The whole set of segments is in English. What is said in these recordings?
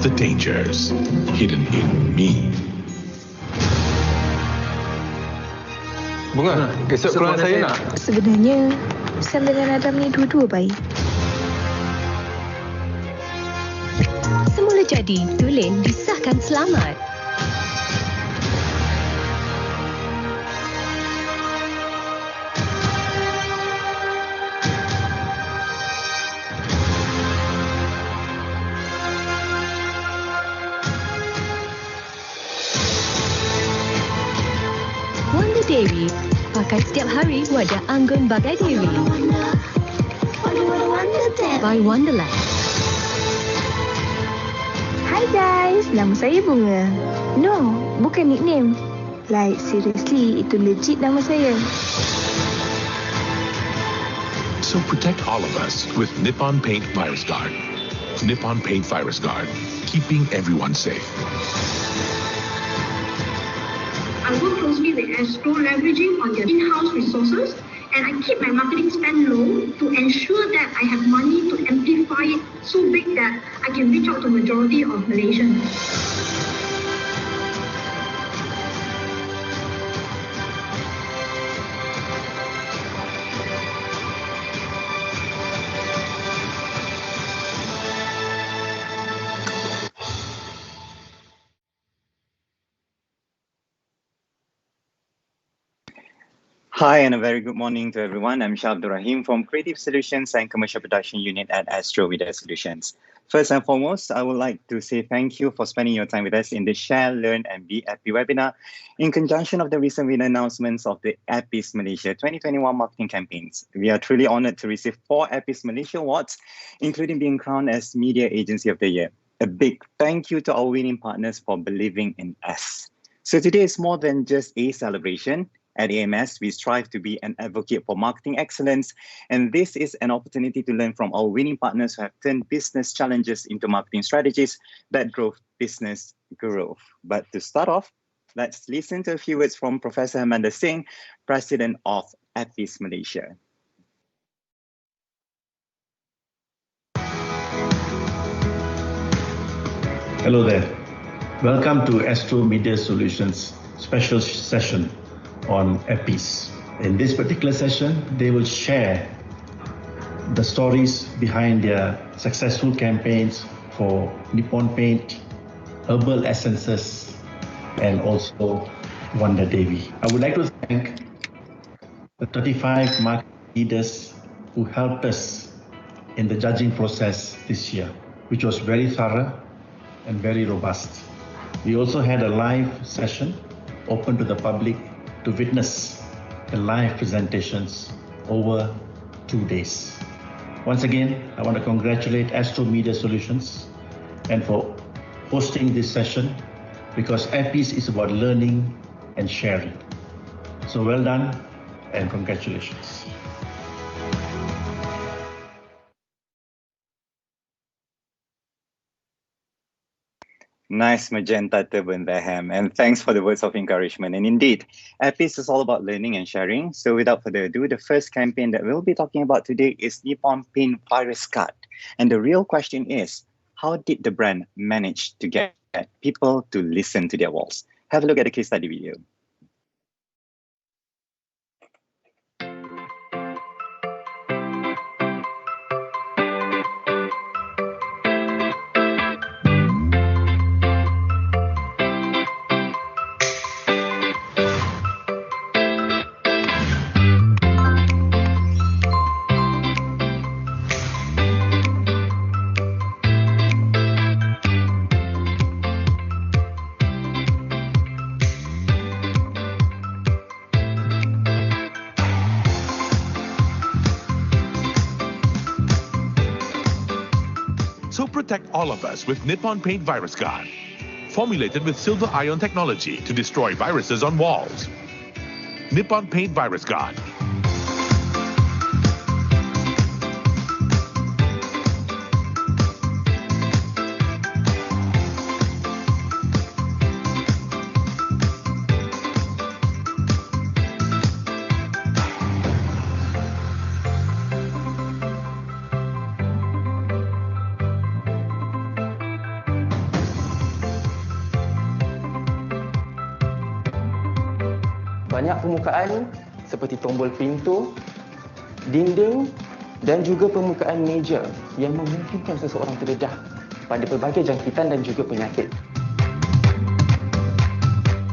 the dangers hidden in me. Bunga, esok keluar saya nak? Sebenarnya, Sam dengan Adam ni dua-dua baik. Semula jadi, Tulin disahkan selamat. Wanda Dewi, pakai setiap hari wadah anggun bagai Dewi. By Wonderland. Hi guys, nama saya Bunga. No, bukan nickname. Like, seriously, itu legit nama saya. So protect all of us with Nippon Paint Virus Guard. Nippon Paint Virus Guard, keeping everyone safe. I work closely with Astro, leveraging on their in-house resources, and I keep my marketing spend low to ensure that I have money to amplify it so big that I can reach out to majority of Malaysians. Hi and a very good morning to everyone. I'm Shah Abdul Rahim from Creative Solutions and Commercial Production Unit at Astro Media Solutions. First and foremost, I would like to say thank you for spending your time with us in the Share, Learn and Be APPIE webinar in conjunction of the recent winner announcements of the APPIE Malaysia 2021 marketing campaigns. We are truly honored to receive 4 APPIE Malaysia awards, including being crowned as Media Agency of the Year. A big thank you to our winning partners for believing in us. So today is more than just a celebration. At AMS, we strive to be an advocate for marketing excellence, and this is an opportunity to learn from our winning partners who have turned business challenges into marketing strategies that drove business growth. But to start off, let's listen to a few words from Professor Amanda Singh, President of APPIE Malaysia. Hello there. Welcome to Astro Media Solutions special session on APPIE. In this particular session, they will share the stories behind their successful campaigns for Nippon Paint, Herbal Essences, and also Wanda Devi. I would like to thank the 35 market leaders who helped us in the judging process this year, which was very thorough and very robust. We also had a live session open to the public to witness the live presentations over 2 days. Once again, I want to congratulate Astro Media Solutions and for hosting this session, because APPIE is about learning and sharing. So well done and congratulations. Nice magenta turban there, Ham, and thanks for the words of encouragement. And indeed, APPIE is all about learning and sharing. So without further ado, the first campaign that we'll be talking about today is Nippon Paint Virus Guard. And the real question is, how did the brand manage to get people to listen to their walls? Have a look at the case study video. So protect all of us with Nippon Paint Virus Guard, formulated with silver ion technology to destroy viruses on walls. Nippon Paint Virus Guard. Banyak permukaan seperti tombol pintu, dinding dan juga permukaan meja yang memungkinkan seseorang terdedah pada pelbagai jangkitan dan juga penyakit.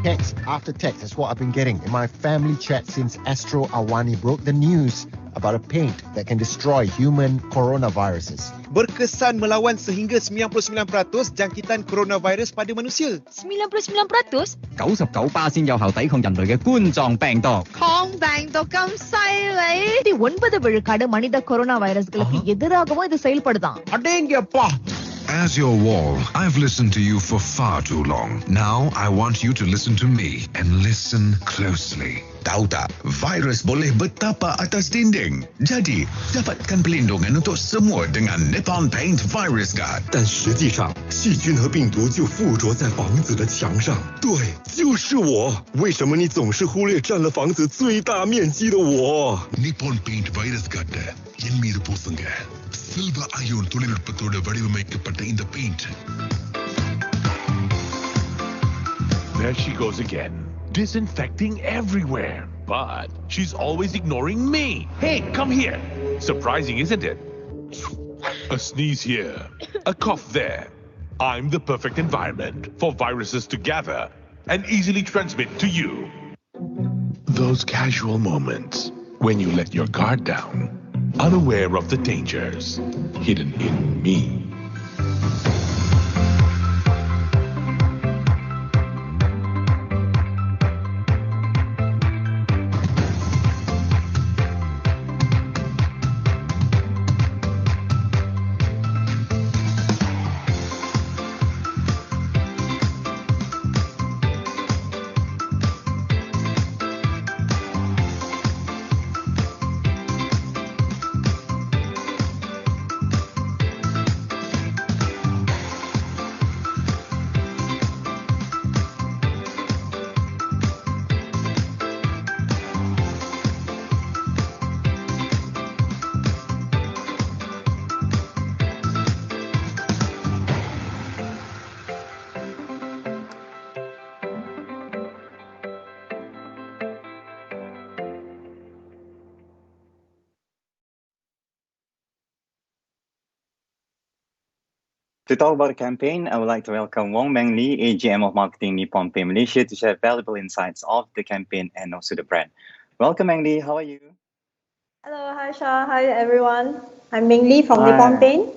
Text after text is what I've been getting in my family chat since Astro Awani broke the news about a paint that can destroy human coronaviruses. Berkesan melawan sehingga 99% jangkitan coronavirus pada manusia. 99%? 99%有效抵抗人類嘅冠狀病毒。抗病毒咁犀利？9 விழுக்காடு மனித corona வைரஸ்களுக்கு எதிராகவும் இது செயல்படுதாம். அடேங்கப்பா! As your wall, I've listened to you for far too long. Now I want you to listen to me and listen closely. Tahu tak, virus boleh bertapa atas dinding. Jadi, dapatkan pelindungan untuk semua dengan Nippon Paint Virus Guard. 但实际上，细菌和病毒就附着在房子的墙上。对，就是我。为什么你总是忽略占了房子最大面积的我？ Nippon Paint Virus Guard என் மீது பூசுங்க. Silver ion தொழில்நுட்பத்தோடு வடிவமைக்கப்பட்ட இந்த paint. There she goes again, disinfecting everywhere. But she's always ignoring me. Hey, come here. Surprising, isn't it? A sneeze here, a cough there. I'm the perfect environment for viruses to gather and easily transmit to you. Those casual moments when you let your guard down, unaware of the dangers hidden in me. To talk about the campaign, I would like to welcome Wong Meng Lee, AGM of Marketing Nippon Paint Malaysia, to share valuable insights of the campaign and also the brand. Welcome, Meng Lee. How are you? Hello, hi Shah. Hi everyone. I'm Meng Lee from Nippon Paint.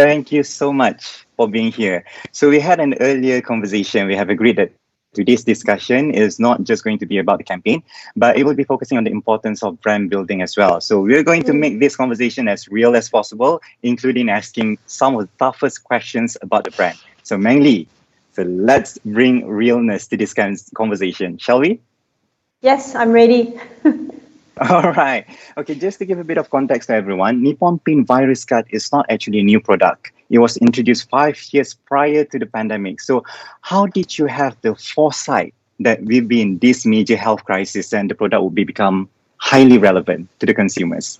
Thank you so much for being here. So we had an earlier conversation. We have agreed that today's discussion is not just going to be about the campaign, but it will be focusing on the importance of brand building as well. So we're going to make this conversation as real as possible, including asking some of the toughest questions about the brand. So Meng Lee, so let's bring realness to this kind of conversation, shall we? Yes, I'm ready. All right. Okay, just to give a bit of context to everyone, Nippon Paint Virus Guard is not actually a new product. It was introduced 5 years prior to the pandemic. So how did you have the foresight that we'll be in this major health crisis and the product will become highly relevant to the consumers?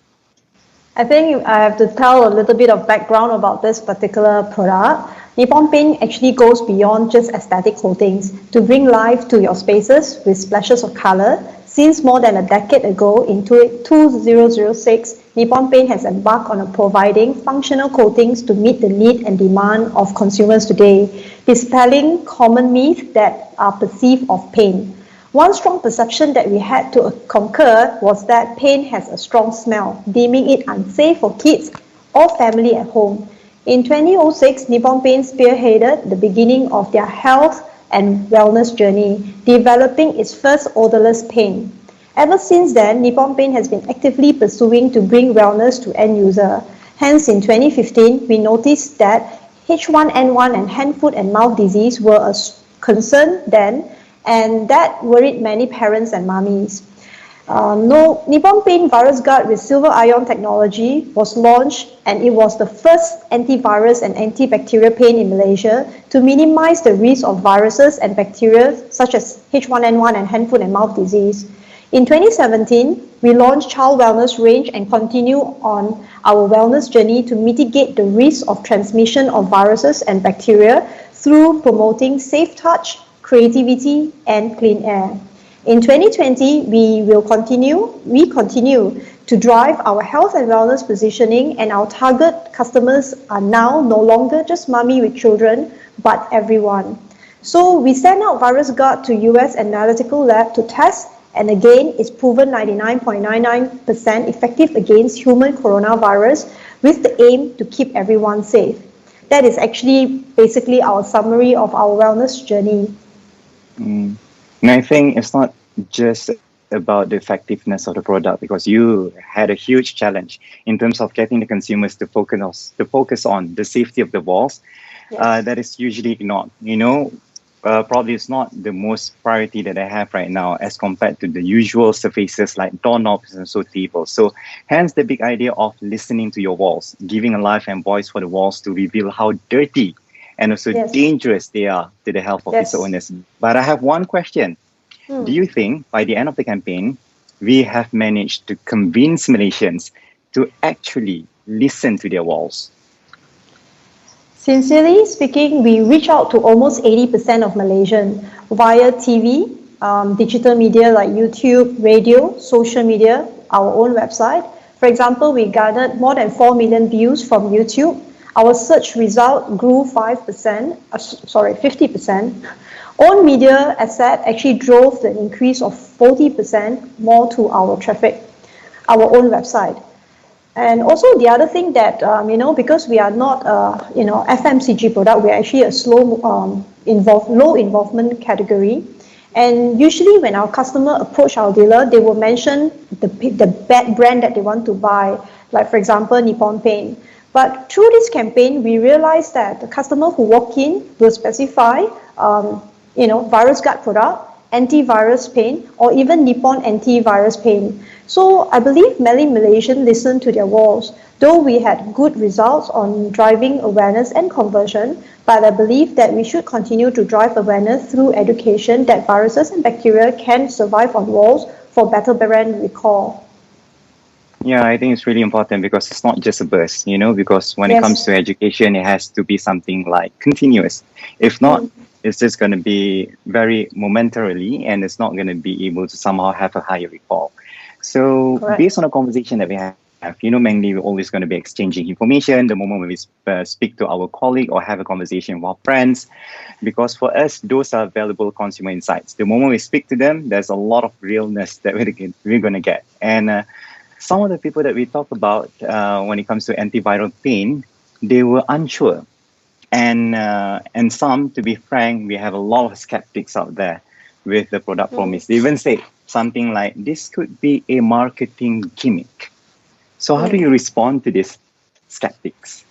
I think I have to tell a little bit of background about this particular product. Nippon Paint actually goes beyond just aesthetic coatings to bring life to your spaces with splashes of color. Since more than a decade ago, in 2006, Nippon Paint has embarked on providing functional coatings to meet the need and demand of consumers today, dispelling common myths that are perceived of paint. One strong perception that we had to conquer was that paint has a strong smell, deeming it unsafe for kids or family at home. In 2006, Nippon Paint spearheaded the beginning of their health and wellness journey, developing its first odorless paint. Ever since then, Nippon Paint has been actively pursuing to bring wellness to end user. Hence, in 2015, we noticed that H1N1 and hand, foot and mouth disease were a concern then, and that worried many parents and mummies. Nippon Paint Virus Guard with silver ion technology was launched, and it was the first antivirus and antibacterial paint in Malaysia to minimize the risk of viruses and bacteria such as H1N1 and hand, foot and mouth disease. In 2017, we launched Child Wellness range and continue on our wellness journey to mitigate the risk of transmission of viruses and bacteria through promoting safe touch, creativity, and clean air. In 2020, we continue to drive our health and wellness positioning, and our target customers are now no longer just mommy with children, but everyone. So we sent out VirusGuard to US analytical lab to test, and again, it's proven 99.99% effective against human coronavirus with the aim to keep everyone safe. That is actually basically our summary of our wellness journey. And I think it's not just about the effectiveness of the product, because you had a huge challenge in terms of getting the consumers to focus on the safety of the walls. Yes. That is usually ignored. Probably it's not the most priority that I have right now as compared to the usual surfaces like doorknobs and so tables. So hence the big idea of listening to your walls, giving a life and voice for the walls to reveal how dirty and also dangerous they are to the health of its owners. But I have one question. Do you think by the end of the campaign, we have managed to convince Malaysians to actually listen to their walls? Sincerely speaking, we reach out to almost 80% of Malaysians via TV, digital media like YouTube, radio, social media, our own website. For example, we garnered more than 4 million views from YouTube. Our search result grew 50%. Own media asset actually drove the increase of 40% more to our traffic, our own website. And also the other thing that, because we are not FMCG product, we are actually a low involvement category. And usually when our customer approach our dealer, they will mention the brand that they want to buy, like for example, Nippon Paint. But through this campaign, we realized that the customer who walk in will specify, VirusGuard product, antivirus paint, or even Nippon antivirus paint. So I believe many Malaysians listen to their walls. Though we had good results on driving awareness and conversion, but I believe that we should continue to drive awareness through education that viruses and bacteria can survive on walls for better brand recall. Yeah, I think it's really important because it's not just a burst, because when it comes to education, it has to be something like continuous. If not, it's just going to be very momentarily, and it's not going to be able to somehow have a higher recall. So based on the conversation that we have, mainly we're always going to be exchanging information the moment when we speak to our colleague or have a conversation with our friends, because for us, those are valuable consumer insights. The moment we speak to them, there's a lot of realness that we're going to get. And some of the people that we talk about when it comes to antiviral paint, they were unsure. And some, to be frank, we have a lot of skeptics out there with the product promise. They even say something like, this could be a marketing gimmick. So how do you respond to these skeptics?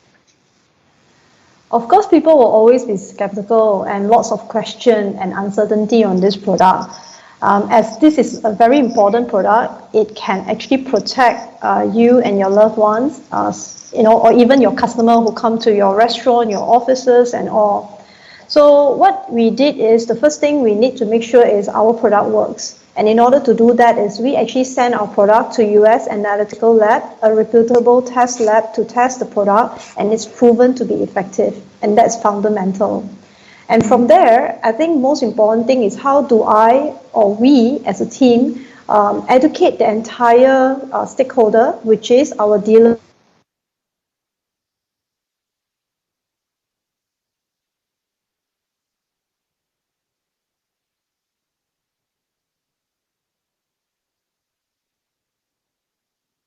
Of course, people will always be skeptical and lots of question and uncertainty on this product. As this is a very important product, it can actually protect you and your loved ones, or even your customer who come to your restaurant, your offices and all. So what we did is, the first thing we need to make sure is our product works. And in order to do that is we actually send our product to US Analytical Lab, a reputable test lab, to test the product, and it's proven to be effective. And that's fundamental. And from there, I think most important thing is how do I or we as a team educate the entire stakeholder, which is our dealer.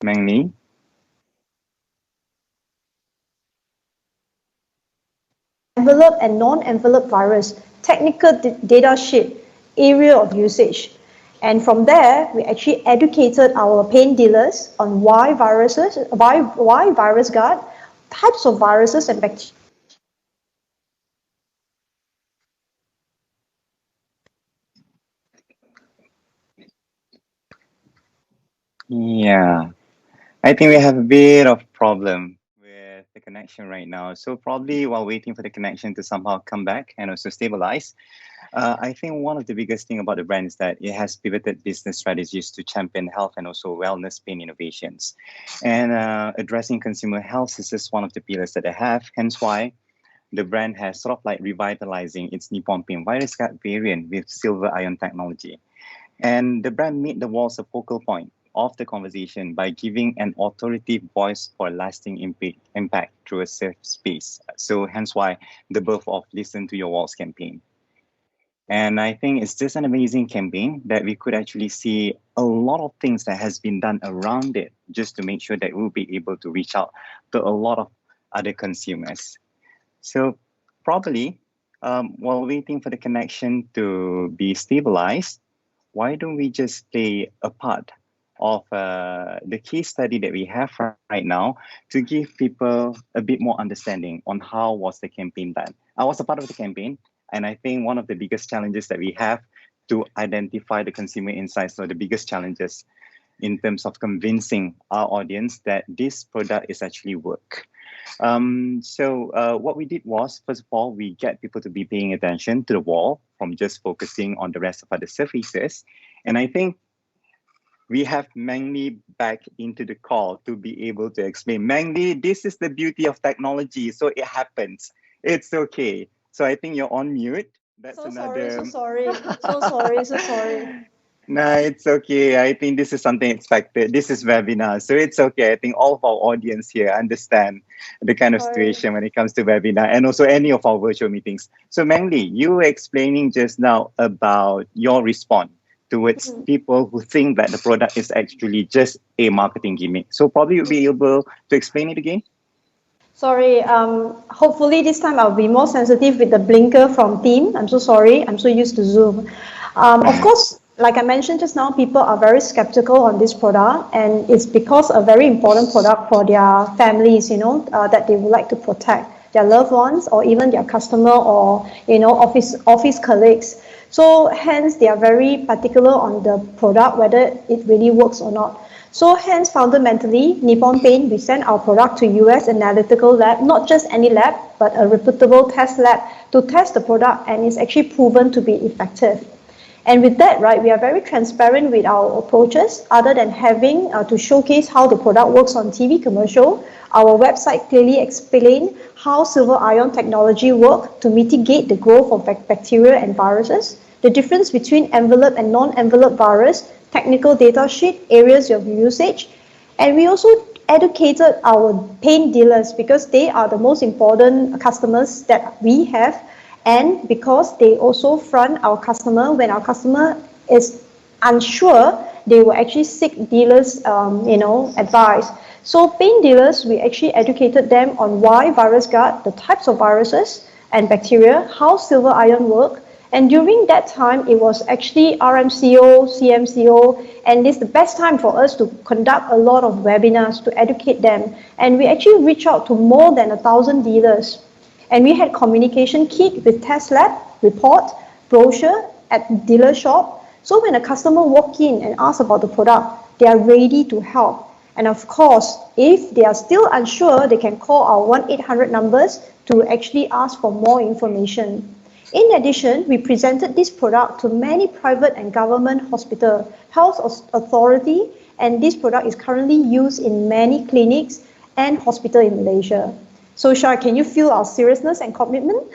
Mengni? Envelope and non-envelope virus, technical data sheet, area of usage. And from there, we actually educated our paint dealers on why VirusGuard, types of viruses and bacteria. Yeah, I think we have a bit of problem with the connection right now. So probably while waiting for the connection to somehow come back and also stabilize, I think one of the biggest thing about the brand is that it has pivoted business strategies to champion health and also wellness paint innovations. And addressing consumer health is just one of the pillars that they have, hence why the brand has sort of like revitalizing its Nippon Paint VirusGuard variant with silver ion technology. And the brand made the walls a focal point of the conversation by giving an authoritative voice for lasting impact through a safe space. So hence why the birth of Listen to Your Walls campaign. And I think it's just an amazing campaign that we could actually see a lot of things that has been done around it just to make sure that we'll be able to reach out to a lot of other consumers. So probably while waiting for the connection to be stabilized, why don't we just play a part of the case study that we have right now to give people a bit more understanding on how was the campaign done. I was a part of the campaign, and I think one of the biggest challenges that we have to identify the consumer insights, or the biggest challenges in terms of convincing our audience that this product is actually work. So what we did was, first of all, we get people to be paying attention to the wall from just focusing on the rest of other surfaces. And I think we have Mangli back into the call to be able to explain. Mangli, this is the beauty of technology. So it happens. It's okay. So I think you're on mute. That's So another... sorry. No, it's okay. I think this is something expected. This is webinar, so it's okay. I think all of our audience here understand the kind of situation when it comes to webinar and also any of our virtual meetings. So Mangli, you were explaining just now about your response towards people who think that the product is actually just a marketing gimmick. So probably you'll be able to explain it again? Sorry, hopefully this time I'll be more sensitive with the blinker from Team. I'm so sorry, I'm so used to Zoom. Of course, like I mentioned just now, people are very skeptical on this product, and it's because a very important product for their families, that they would like to protect their loved ones or even their customer or, office colleagues. So hence they are very particular on the product, whether it really works or not. So hence, fundamentally, Nippon Paint, we send our product to US analytical lab, not just any lab, but a reputable test lab to test the product, and it's actually proven to be effective. And with that, right, we are very transparent with our approaches, other than having to showcase how the product works on TV commercial. Our website clearly explains how silver ion technology works to mitigate the growth of bacteria and viruses, the difference between envelope and non-envelope virus, technical data sheet, areas of usage, and we also educated our paint dealers because they are the most important customers that we have, and because they also front our customer when our customer is unsure, they will actually seek dealers, advice. So paint dealers, we actually educated them on why virus guard, the types of viruses and bacteria, how silver ion work. And during that time, it was actually RMCO, CMCO, and it's the best time for us to conduct a lot of webinars to educate them. And we actually reached out to more than 1,000 dealers. And we had communication kit with test lab, report, brochure at dealer shop. So when a customer walk in and ask about the product, they are ready to help. And of course, if they are still unsure, they can call our 1-800 numbers to actually ask for more information. In addition, we presented this product to many private and government hospital, health authority, and this product is currently used in many clinics and hospitals in Malaysia. So Shah, can you feel our seriousness and commitment?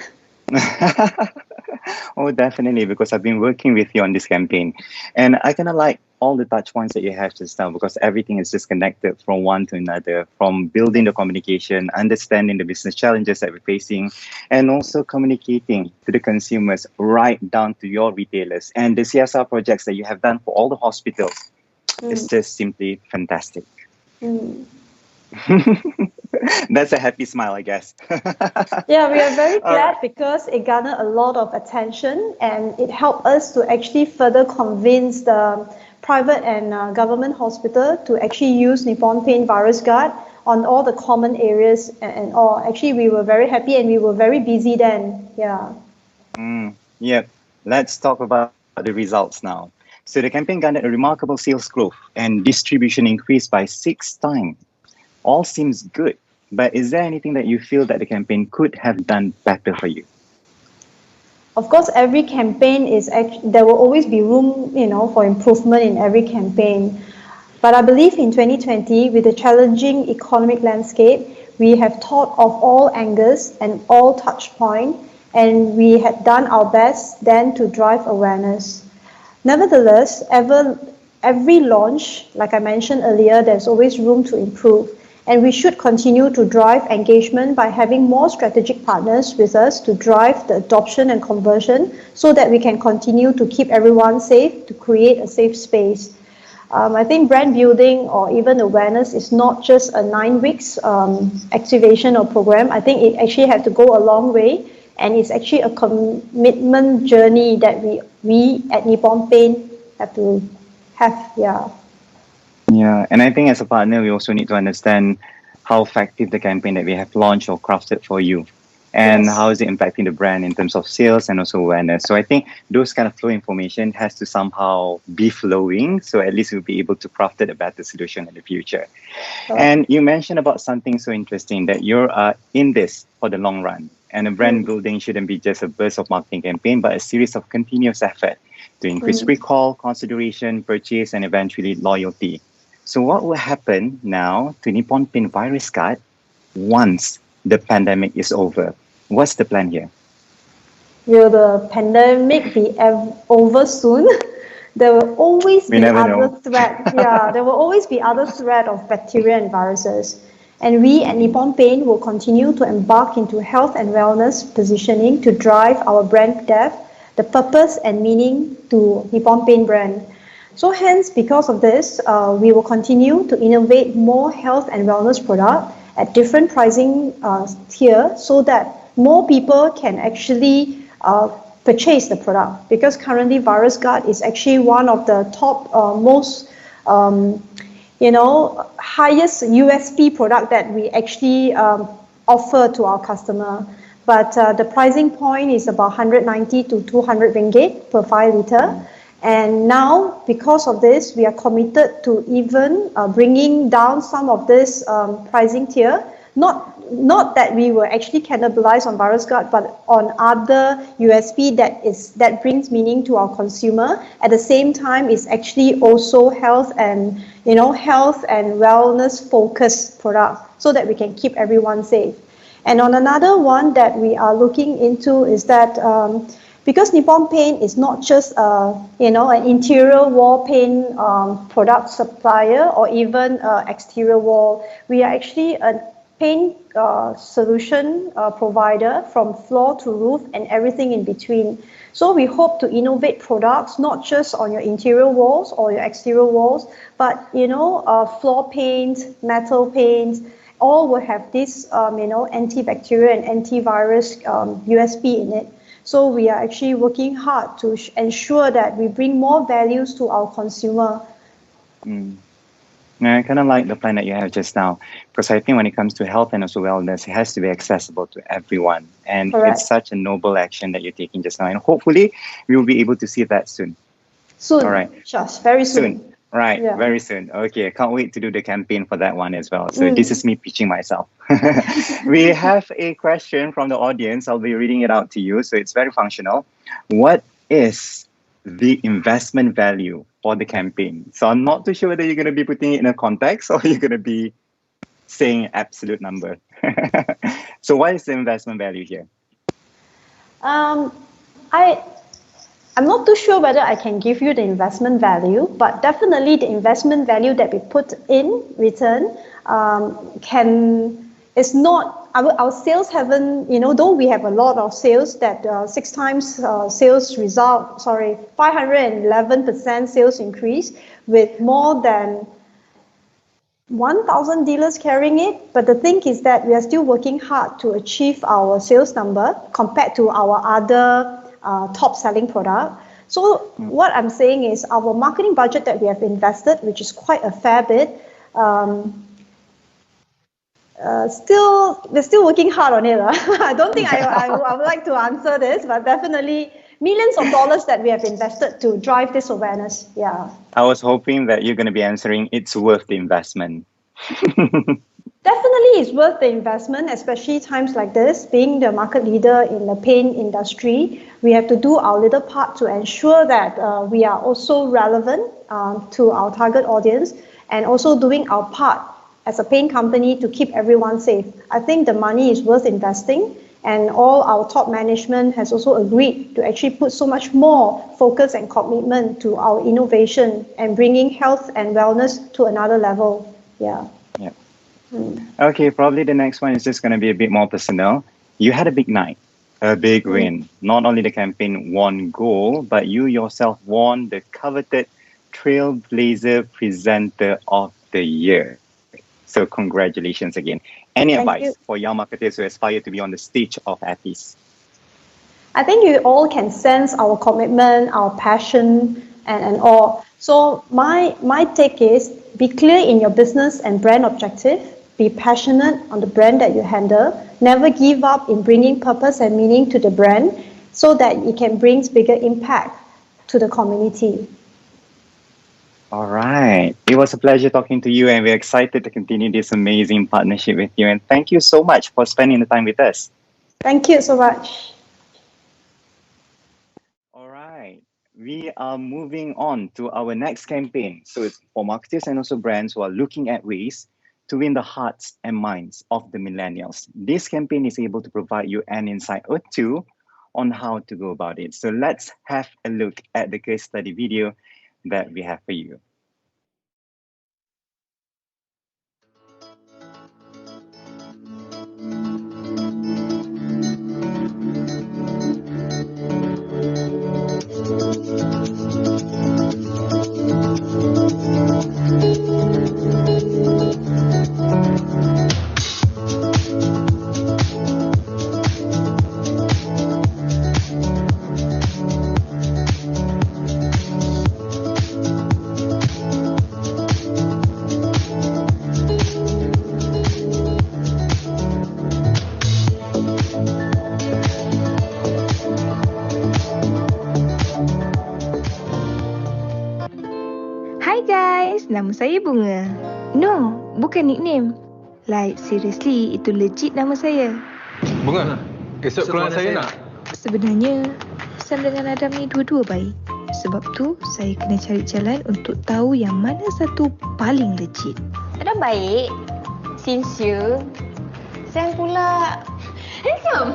Oh, definitely, because I've been working with you on this campaign. And I kind of like all the touch points that you have just now, because everything is just connected from one to another, from building the communication, understanding the business challenges that we're facing, and also communicating to the consumers right down to your retailers. And the CSR projects that you have done for all the hospitals is just simply fantastic. That's a happy smile, I guess. Yeah, we are very glad because it garnered a lot of attention, and it helped us to actually further convince the private and government hospital to actually use Nippon Paint Virus Guard on all the common areas and all. Actually, we were very happy and we were very busy then. Yeah. Yep. Let's talk about the results now. So the campaign garnered a remarkable sales growth and distribution increased by 6 times. All seems good, but is there anything that you feel that the campaign could have done better for you? Of course, every campaign is there will always be room, for improvement in every campaign. But I believe in 2020, with the challenging economic landscape, we have thought of all angles and all touch points, and we had done our best then to drive awareness. Nevertheless, every launch, like I mentioned earlier, there's always room to improve. And we should continue to drive engagement by having more strategic partners with us to drive the adoption and conversion so that we can continue to keep everyone safe, to create a safe space. I think brand building or even awareness is not just a 9 weeks activation or program. I think it actually has to go a long way, and it's actually a commitment journey that we at Nippon Paint have to have. Yeah, and I think as a partner, we also need to understand how effective the campaign that we have launched or crafted for you, and how is it impacting the brand in terms of sales and also awareness. So I think those kind of flow information has to somehow be flowing, so at least we'll be able to craft a better solution in the future. And you mentioned about something so interesting, that you're in this for the long run, and a brand building shouldn't be just a burst of marketing campaign, but a series of continuous effort to increase recall, consideration, purchase, and eventually loyalty. So what will happen now to Nippon Paint Virus Guard once the pandemic is over? What's the plan here? Will the pandemic be over soon? There will always be other threat. There will always be other threat of bacteria and viruses. And we at Nippon Paint will continue to embark into health and wellness positioning to drive our brand depth, the purpose and meaning to Nippon Paint brand. So hence, because of this, we will continue to innovate more health and wellness product at different pricing tier so that more people can actually purchase the product. Because currently Virus Guard is actually one of the top most highest USP product that we actually offer to our customer. But the pricing point is about 190 to 200 ringgit per 5 liter. And now, because of this, we are committed to even bringing down some of this pricing tier. Not that we will actually cannibalize on Virus Guard, but on other USP that brings meaning to our consumer. At the same time, it's actually also health and wellness focused product so that we can keep everyone safe. And on another one that we are looking into is that because Nippon Paint is not just an interior wall paint product supplier or even exterior wall, we are actually a paint solution provider from floor to roof and everything in between. So we hope to innovate products not just on your interior walls or your exterior walls, but floor paint, metal paint, all will have this antibacterial and antivirus USP in it. So we are actually working hard to ensure that we bring more values to our consumer. I kind of like the plan that you have just now, because I think when it comes to health and also wellness, it has to be accessible to everyone. And it's such a noble action that you're taking just now. And hopefully we will be able to see that soon. Soon. All right. Just very soon. Right, very soon. Okay, I can't wait to do the campaign for that one as well. So this is me pitching myself. We have a question from the audience. I'll be reading it out to you. So it's very functional. What is the investment value for the campaign? So I'm not too sure whether you're going to be putting it in a context or you're going to be saying absolute number. So what is the investment value here? I'm not too sure whether I can give you the investment value, but definitely the investment value that we put in return is not, our sales haven't, though we have a lot of sales that 6 times sales result, 511% sales increase with more than 1,000 dealers carrying it. But the thing is that we are still working hard to achieve our sales number compared to our other top selling product. So what I'm saying is our marketing budget that we have invested, which is quite a fair bit, we're still working hard on it. I don't think I would like to answer this, but definitely millions of dollars that we have invested to drive this awareness. Yeah. I was hoping that you're going to be answering it's worth the investment. Definitely it's worth the investment, especially times like this. Being the market leader in the paint industry, we have to do our little part to ensure that we are also relevant to our target audience and also doing our part as a paint company to keep everyone safe. I think the money is worth investing, And all our top management has also agreed to actually put so much more focus and commitment to our innovation and bringing health and wellness to another level. Yeah. Yeah. Okay, probably the next one is just going to be a bit more personal. You had a big night, a big win. Not only the campaign won gold, but you yourself won the coveted Trailblazer Presenter of the Year. So congratulations again. Any Thank advice you. for young marketers who aspire to be on the stage of APPIE? I think you all can sense our commitment, our passion, and all. So my take is, be clear in your business and brand objective, be passionate on the brand that you handle, never give up in bringing purpose and meaning to the brand so that it can bring bigger impact to the community. All right. It was a pleasure talking to you, and we're excited to continue this amazing partnership with you. And thank you so much for spending the time with us. Thank you so much. All right. We are moving on to our next campaign. So it's for marketers and also brands who are looking at ways to win the hearts and minds of the millennials. This campaign is able to provide you an insight or two on how to go about it. So let's have a look at the case study video that we have for you. Hi guys, nama saya Bunga. No, bukan nickname. Like, seriously, itu legit nama saya. Bunga, esok keluar saya nak? Sebenarnya, Sam dengan Adam ni dua-dua baik. Sebab tu, saya kena cari jalan untuk tahu yang mana satu paling legit. Adam baik, sincere. Sam pula handsome.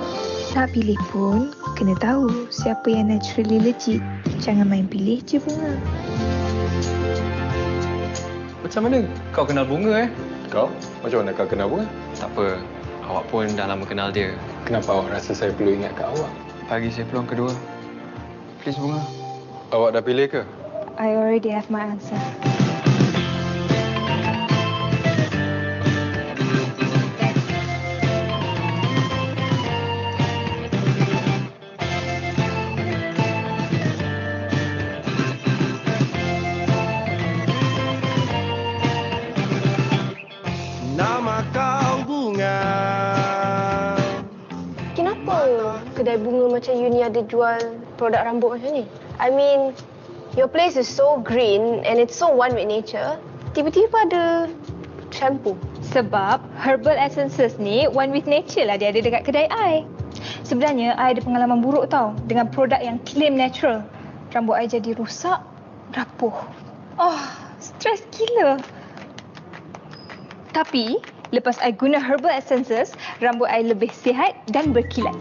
Tak pilih pun, kena tahu siapa yang naturally legit. Jangan main pilih je Bunga. Macam mana kau kenal Bunga Kau? Macam mana kau kenal Bunga? Tak apa, awak pun dah lama kenal dia. Kenapa awak rasa saya perlu ingat kat awak? Bagi saya peluang kedua. Please Bunga. Awak dah pilih ke? I already have my answer. Kedai bunga macam you ni ada jual produk rambut macam ni? I mean, your place is so green and it's so one with nature. Tiba-tiba ada shampoo. Sebab herbal essences ni one with nature lah dia ada dekat kedai I. Sebenarnya I ada pengalaman buruk tau dengan produk yang claim natural. Rambut I jadi rosak, rapuh. Oh, stres gila. Tapi lepas I guna herbal essences, rambut I lebih sihat dan berkilat.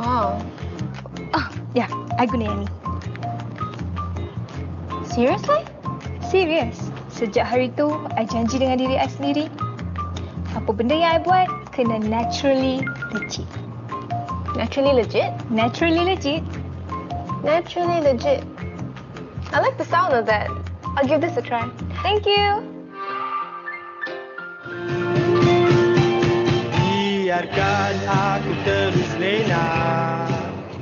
Wow. Ya, I guna yang ni. Seriously? Serius. Sejak hari tu, I janji dengan diri I sendiri. Apa benda yang I buat, kena naturally legit. Naturally legit? Naturally legit. Naturally legit. I like the sound of that. I'll give this a try. Thank you. Biarkan aku terus lena.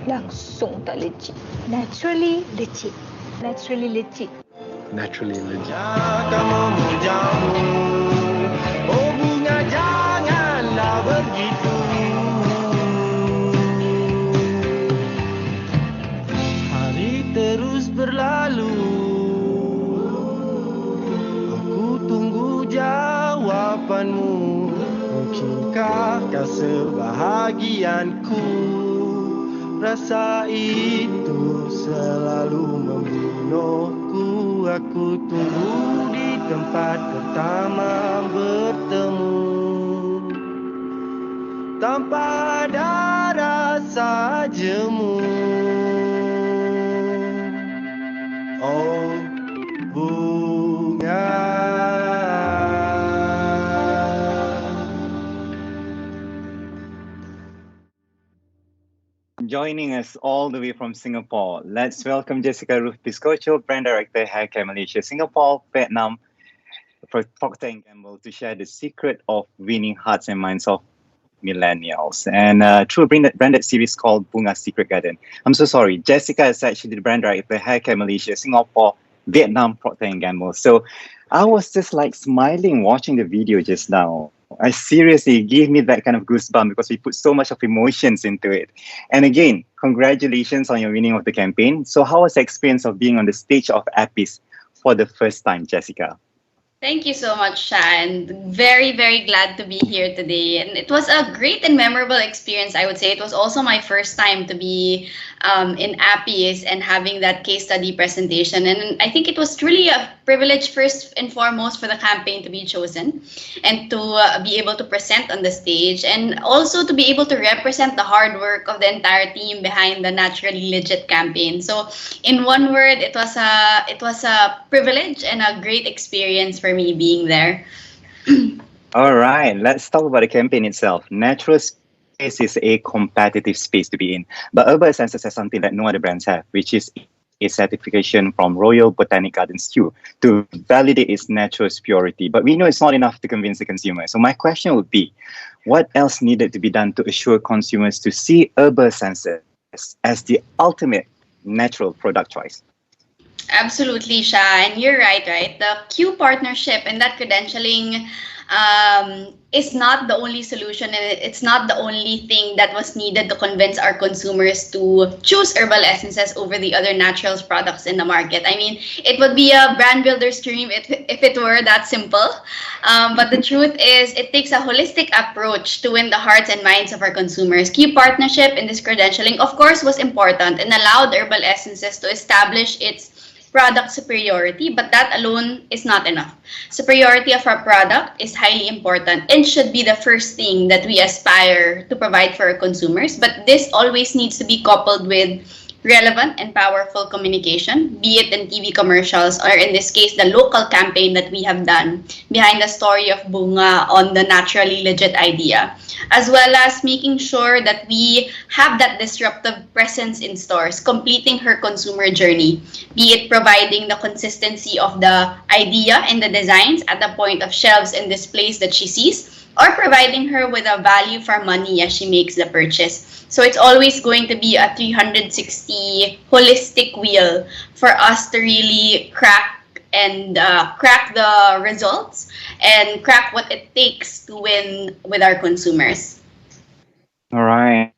Langsung tak legit. Naturally legit. Naturally legit. Naturally legit. Jangan memujamu. Oh bunga janganlah begitu. Hari terus berlalu. Aku tunggu jawapanmu. Mungkinkah kau sebahagianku? Rasa itu selalu membunuhku. Aku tunggu di tempat pertama bertemu. Tanpa ada jemu. Oh bunga. Joining us all the way from Singapore, let's welcome Jessica Ruth Piscocho, Brand Director, Hair Care Malaysia, Singapore, Vietnam, for Procter & Gamble to share the secret of winning hearts and minds of millennials. And through a branded series called Bunga Secret Garden. I'm so sorry, Jessica is actually the Brand Director, Hair Care Malaysia, Singapore, Vietnam, Procter & Gamble. So I was just like smiling watching the video just now. I seriously gave me that kind of goosebump because we put so much of emotions into it. And again, congratulations on your winning of the campaign. So how was the experience of being on the stage of APPIE for the first time, Jessica? Thank you so much, Sha, and very, very glad to be here today. And it was a great and memorable experience, I would say. It was also my first time to be in APPIE and having that case study presentation. And I think it was truly a privilege, first and foremost, for the campaign to be chosen and to be able to present on the stage, and also to be able to represent the hard work of the entire team behind the Naturally Legit campaign. So in one word, it was a privilege and a great experience for me being there. All right, let's talk about the campaign itself. Natural space is a competitive space to be in, but Herbal Essences has something that no other brands have, which is a certification from Royal Botanic Gardens to validate its natural purity. But we know it's not enough to convince the consumer. So my question would be, what else needed to be done to assure consumers to see Herbal Essences as the ultimate natural product choice? Absolutely, Sha, and you're right. The Q partnership and that credentialing is not the only solution, and it's not the only thing that was needed to convince our consumers to choose Herbal Essences over the other naturals products in the market. I mean, it would be a brand builder's dream if it were that simple. But the truth is, it takes a holistic approach to win the hearts and minds of our consumers. Key partnership in this credentialing, of course, was important and allowed Herbal Essences to establish its product superiority, but that alone is not enough. Superiority of our product is highly important and should be the first thing that we aspire to provide for our consumers, but this always needs to be coupled with relevant and powerful communication, be it in TV commercials or in this case, the local campaign that we have done behind the story of Bunga on the Naturally Legit idea, as well as making sure that we have that disruptive presence in stores, completing her consumer journey, be it providing the consistency of the idea and the designs at the point of shelves and displays that she sees, or providing her with a value for money as she makes the purchase. So it's always going to be a 360 holistic wheel for us to really crack the results and crack what it takes to win with our consumers. All right.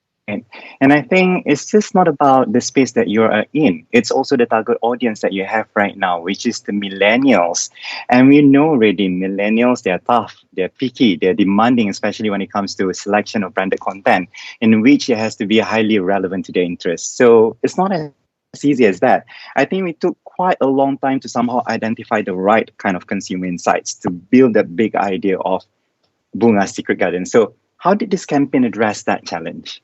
And I think it's just not about the space that you're in. It's also the target audience that you have right now, which is the millennials. And we know already millennials, they're tough, they're picky, they're demanding, especially when it comes to a selection of branded content, in which it has to be highly relevant to their interests. So it's not as easy as that. I think we took quite a long time to somehow identify the right kind of consumer insights to build that big idea of Bunga Secret Garden. So how did this campaign address that challenge?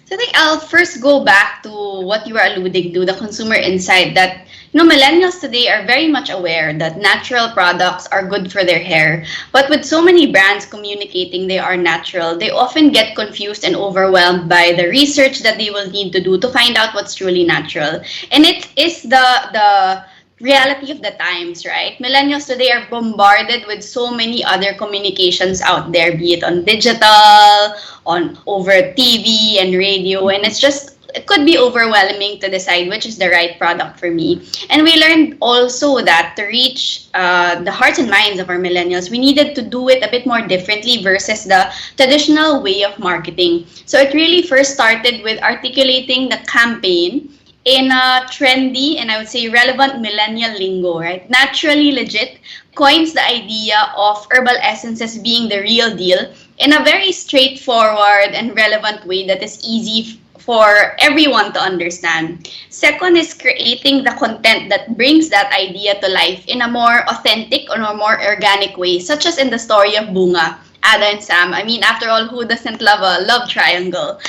So I think I'll first go back to what you were alluding to, the consumer insight that, millennials today are very much aware that natural products are good for their hair. But with so many brands communicating they are natural, they often get confused and overwhelmed by the research that they will need to do to find out what's truly natural. And it is the reality of the times, right? Millennials today are bombarded with so many other communications out there, be it on digital, over TV and radio, and it could be overwhelming to decide which is the right product for me. And we learned also that to reach the hearts and minds of our millennials, we needed to do it a bit more differently versus the traditional way of marketing. So it really first started with articulating the campaign in a trendy and I would say relevant millennial lingo, right? Naturally Legit coins the idea of Herbal Essences being the real deal in a very straightforward and relevant way that is easy for everyone to understand. Second is creating the content that brings that idea to life in a more authentic or a more organic way, such as in the story of Bunga. Ada and Sam. I mean, after all, who doesn't love a love triangle?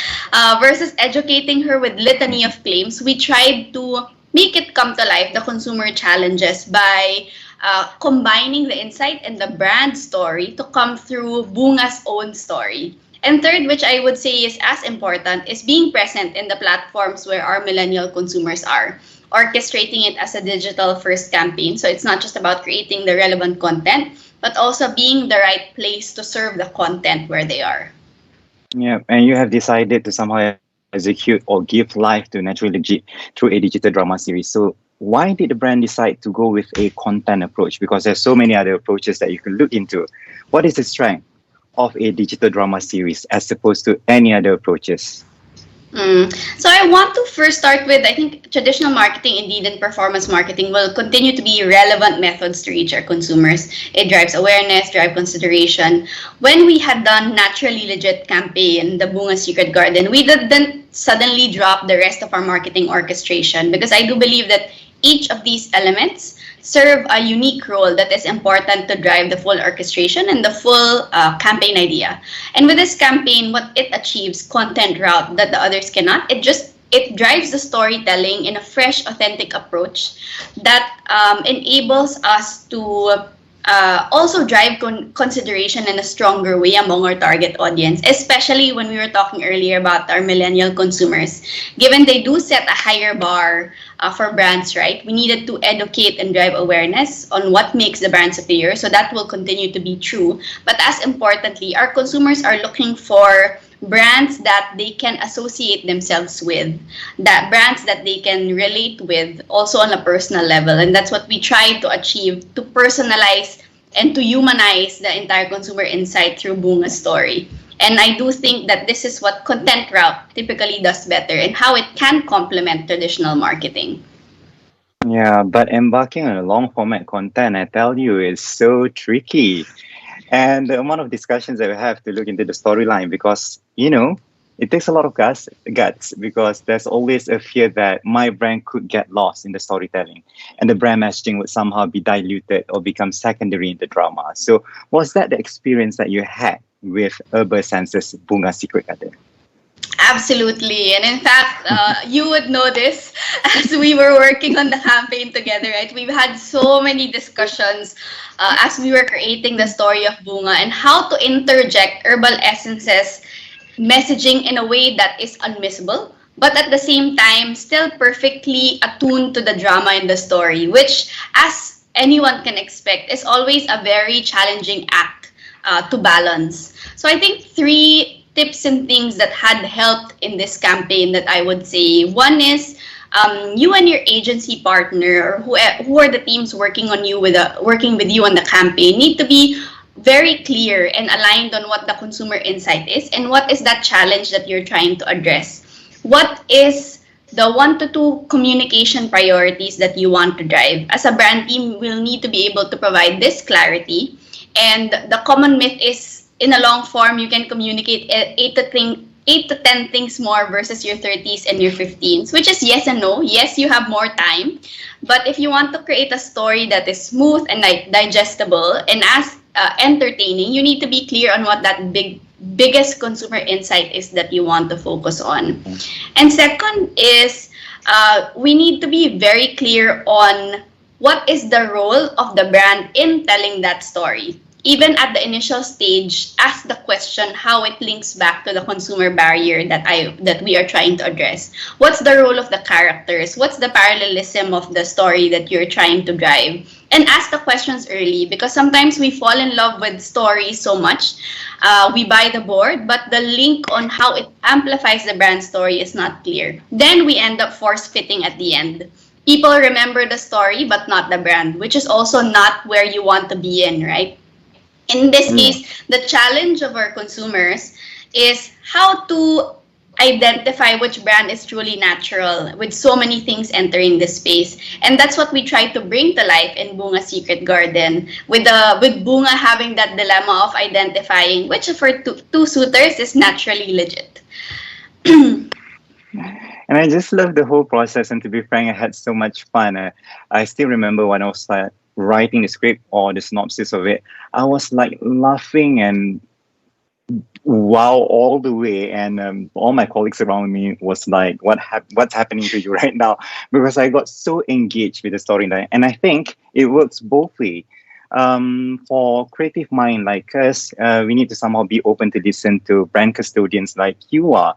Versus educating her with litany of claims, we tried to make it come to life, the consumer challenges, by combining the insight and the brand story to come through Bunga's own story. And third, which I would say is as important, is being present in the platforms where our millennial consumers are, orchestrating it as a digital-first campaign. So it's not just about creating the relevant content, but also being the right place to serve the content where they are. Yeah, and you have decided to somehow execute or give life to Natural Legit through a digital drama series. So why did the brand decide to go with a content approach? Because there's so many other approaches that you can look into. What is the strength of a digital drama series as opposed to any other approaches? So I want to first start with, I think traditional marketing, indeed, and performance marketing will continue to be relevant methods to reach our consumers. It drives awareness, drives consideration. When we had done Naturally Legit campaign, the Bunga Secret Garden, we didn't suddenly drop the rest of our marketing orchestration, because I do believe that each of these elements serve a unique role that is important to drive the full orchestration and the full campaign idea. And with this campaign, what it achieves, content route that the others cannot, it drives the storytelling in a fresh, authentic approach that enables us to also drive consideration in a stronger way among our target audience, especially when we were talking earlier about our millennial consumers. Given they do set a higher bar for brands, right? We needed to educate and drive awareness on what makes the brands of the year, so that will continue to be true. But as importantly, our consumers are looking for brands that they can associate themselves with, that brands that they can relate with also on a personal level. And that's what we try to achieve, to personalize and to humanize the entire consumer insight through Bunga's story. And I do think that this is what content route typically does better and how it can complement traditional marketing. Yeah, but embarking on a long format content, I tell you, is so tricky. And the amount of discussions that we have to look into the storyline, because, it takes a lot of guts, because there's always a fear that my brand could get lost in the storytelling and the brand messaging would somehow be diluted or become secondary in the drama. So was that the experience that you had with Urban Senses Bunga Secret Garden? Absolutely. And in fact, you would know this as we were working on the campaign together, right? We've had so many discussions as we were creating the story of Bunga and how to interject herbal essences messaging in a way that is unmissable, but at the same time, still perfectly attuned to the drama in the story, which, as anyone can expect, is always a very challenging act to balance. So I think 3 tips and things that had helped in this campaign that I would say. One is you and your agency partner, or who are the teams working with you on the campaign, need to be very clear and aligned on what the consumer insight is and what is that challenge that you're trying to address. What is the 1 to 2 communication priorities that you want to drive? As a brand team, we'll need to be able to provide this clarity. And the common myth is, in a long form, you can communicate 8 to 10 things more versus your 30s and your 15s, which is yes and no. Yes, you have more time. But if you want to create a story that is smooth and digestible and as entertaining, you need to be clear on what that biggest consumer insight is that you want to focus on. And second is we need to be very clear on what is the role of the brand in telling that story. Even at the initial stage, ask the question how it links back to the consumer barrier that we are trying to address. What's the role of the characters? What's the parallelism of the story that you're trying to drive? And ask the questions early, because sometimes we fall in love with stories so much, we buy the board, but the link on how it amplifies the brand story is not clear. Then we end up force-fitting at the end. People remember the story, but not the brand, which is also not where you want to be in, right? In this case, the challenge of our consumers is how to identify which brand is truly natural with so many things entering this space. And that's what we try to bring to life in Bunga Secret Garden, with Bunga having that dilemma of identifying which of her two suitors is naturally legit. And I just love the whole process, and to be frank, I had so much fun. I still remember when I was writing the script or the synopsis of it, I was like laughing and wow all the way, and all my colleagues around me was like, what's happening to you right now? Because I got so engaged with the storyline, and I think it works both ways. For creative mind like us, we need to somehow be open to listen to brand custodians like you are,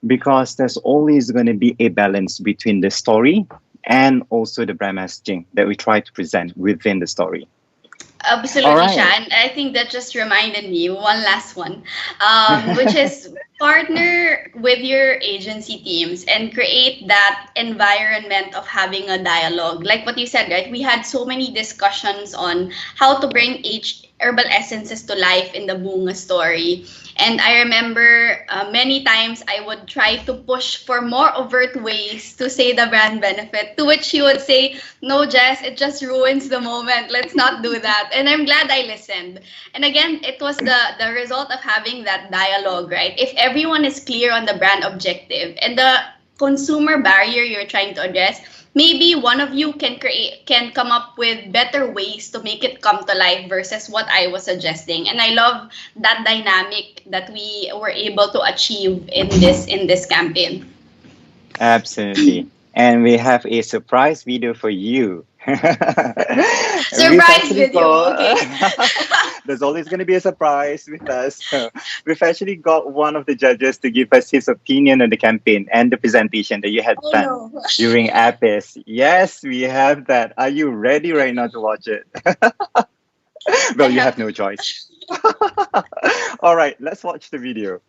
because there's always going to be a balance between the story and also the brand messaging that we try to present within the story. Absolutely, All right. Shan. I think that just reminded me one last one, which is partner with your agency teams and create that environment of having a dialogue. Like what you said, right? We had so many discussions on how to bring herbal essences to life in the Bunga story. And I remember many times I would try to push for more overt ways to say the brand benefit, to which she would say, no, Jess, it just ruins the moment. Let's not do that. And I'm glad I listened. And again, it was the result of having that dialogue, right? If everyone is clear on the brand objective and the consumer barrier you're trying to address, maybe one of you can come up with better ways to make it come to life versus what I was suggesting. And I love that dynamic that we were able to achieve in this campaign. Absolutely. And we have a surprise video for you. Surprise video, okay. There's always going to be a surprise with us. So we've actually got one of the judges to give us his opinion on the campaign and the presentation that you had done during APPIE. Yes, we have that. Are you ready right now to watch it? Well, you have no choice. All right, let's watch the video.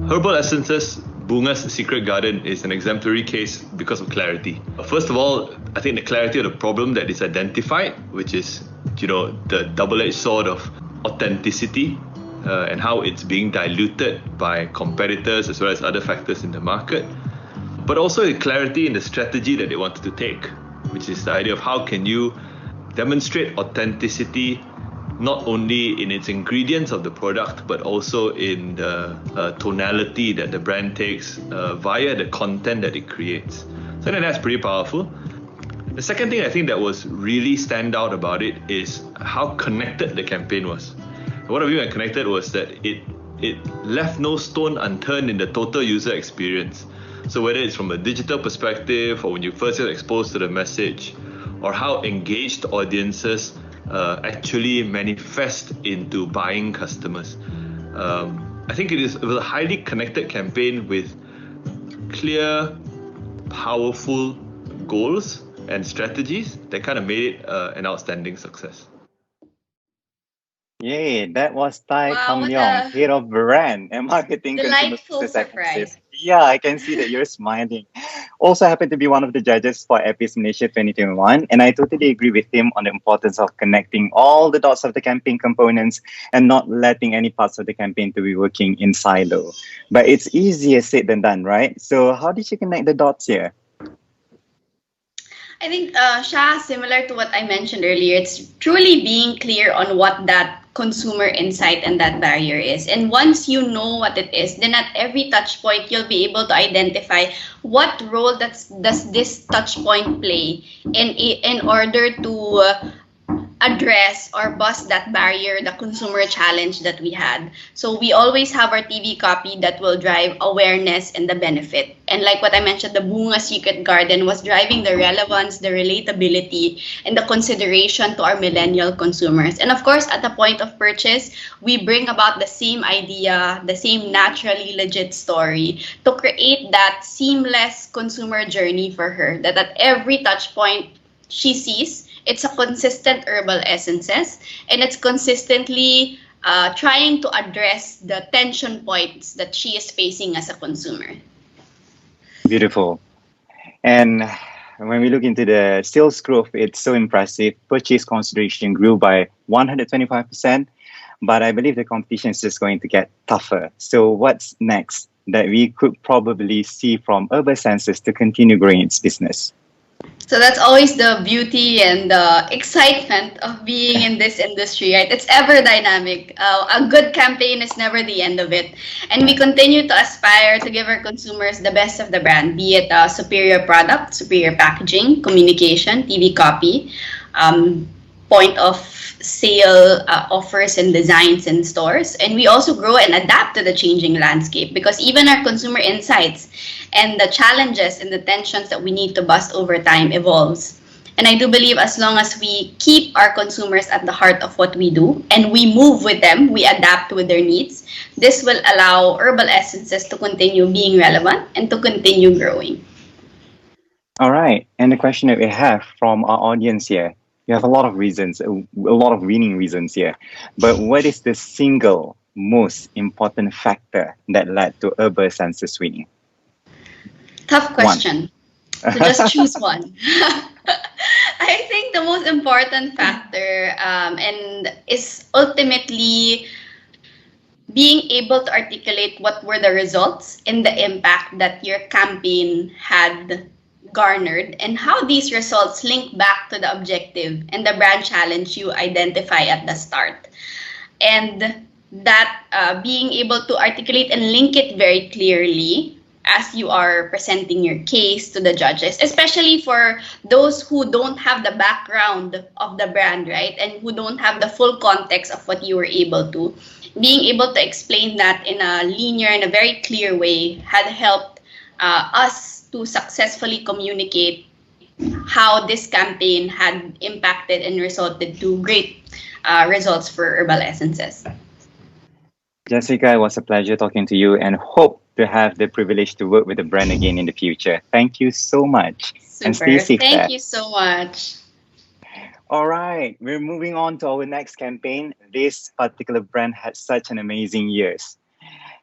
Herbal Essences Bunga's Secret Garden is an exemplary case because of clarity. First of all, I think the clarity of the problem that is identified, which is, the double-edged sword of authenticity and how it's being diluted by competitors as well as other factors in the market. But also the clarity in the strategy that they wanted to take, which is the idea of how can you demonstrate authenticity not only in its ingredients of the product, but also in the tonality that the brand takes via the content that it creates. So I think that's pretty powerful. The second thing I think that was really stand out about it is how connected the campaign was. What I mean by connected was that it left no stone unturned in the total user experience. So whether it's from a digital perspective or when you first get exposed to the message, or how engaged audiences actually manifest into buying customers. I think it was a highly connected campaign with clear, powerful goals and strategies that kind of made it an outstanding success. Yay, that was Tai Kam Leong, head of brand and marketing consumer success surprise. Yeah, I can see that you're smiling. Also happened to be one of the judges for APPIE Malaysia 2021, and I totally agree with him on the importance of connecting all the dots of the campaign components and not letting any parts of the campaign to be working in silo. But it's easier said than done, right? So how did you connect the dots here? I think, Shah, similar to what I mentioned earlier, it's truly being clear on what that consumer insight and that barrier is. And once you know what it is, then at every touch point, you'll be able to identify what role does this touch point play in order to address or bust that barrier, the consumer challenge that we had. So we always have our TV copy that will drive awareness and the benefit. And like what I mentioned, the Bunga Secret Garden was driving the relevance, the relatability, and the consideration to our millennial consumers. And of course, at the point of purchase, we bring about the same idea, the same naturally legit story to create that seamless consumer journey for her, that at every touch point she sees, it's a consistent herbal essences, and it's consistently trying to address the tension points that she is facing as a consumer. Beautiful. And when we look into the sales growth, it's so impressive. Purchase consideration grew by 125%, but I believe the competition is just going to get tougher. So what's next that we could probably see from Herbal Essences to continue growing its business? So that's always the beauty and the excitement of being in this industry, right? It's ever dynamic. A good campaign is never the end of it. And we continue to aspire to give our consumers the best of the brand, be it a superior product, superior packaging, communication, TV copy, point of sale offers and designs in stores. And we also grow and adapt to the changing landscape because even our consumer insights and the challenges and the tensions that we need to bust over time evolves. And I do believe as long as we keep our consumers at the heart of what we do and we move with them, we adapt with their needs, this will allow Herbal Essences to continue being relevant and to continue growing. All right. And the question that we have from our audience here, you have a lot of reasons, a lot of winning reasons here. But what is the single most important factor that led to Herbal Essences winning? Tough question. So just choose one. I think the most important factor and is ultimately being able to articulate what were the results and the impact that your campaign had garnered and how these results link back to the objective and the brand challenge you identify at the start. And that being able to articulate and link it very clearly as you are presenting your case to the judges, especially for those who don't have the background of the brand, right? And who don't have the full context of what you were able to. Being able to explain that in a linear and a very clear way had helped us to successfully communicate how this campaign had impacted and resulted to great results for Herbal Essences. Jessica, it was a pleasure talking to you and hope to have the privilege to work with the brand again in the future. Thank you so much. Super. And stay safe Thank there. you so much. All right, we're moving on to our next campaign. This particular brand had such an amazing years.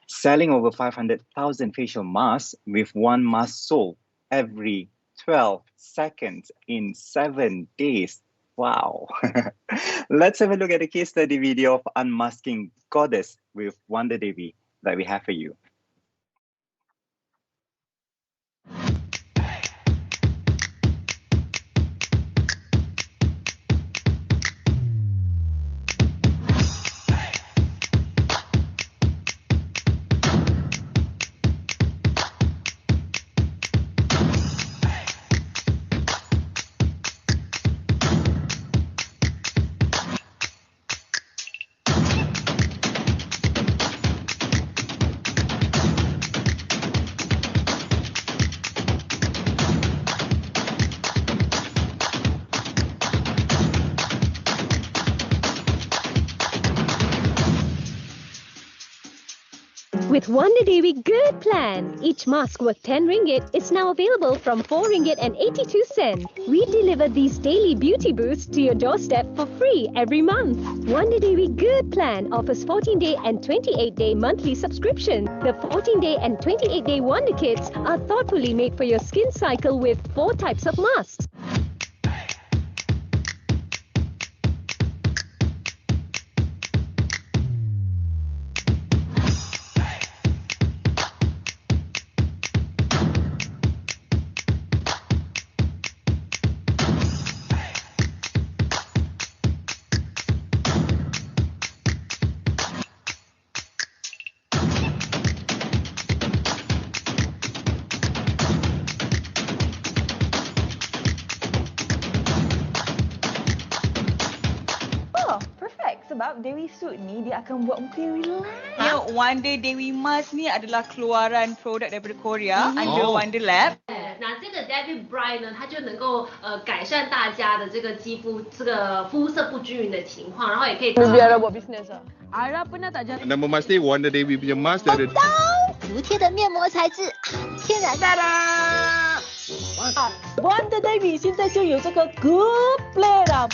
Selling over 500,000 facial masks with one mask sold every 12 seconds in 7 days. Wow. Let's have a look at the case study video of Unmasking Goddess with Wonder Devi that we have for you. With Wonder Dewi Good Plan, each mask worth 10 ringgit is now available from 4 ringgit and 82 cents. We deliver these daily beauty boosts to your doorstep for free every month. Wonder Dewi Good Plan offers 14-day and 28-day monthly subscription. The 14-day and 28-day Wonder Kits are thoughtfully made for your skin cycle with 4 types of masks. Sebab Dewi Suit ni dia akan buat muka yang relax. Ya, Wonder Dewi Mask ni adalah keluaran produk daripada Korea under Wonder Lab. 那这个 David Bright 呢，它就能够改善大家的这个肌肤这个肤色不均匀的情况，然后也可以。Biar buat bisnes ah. Ara pernah tak jadi? Anda memastikan Wonder Dewi punya mask dia ada 服帖的面膜材质，天然的啦。Wonder Dewi 现在就有这个 Good Plan 啊。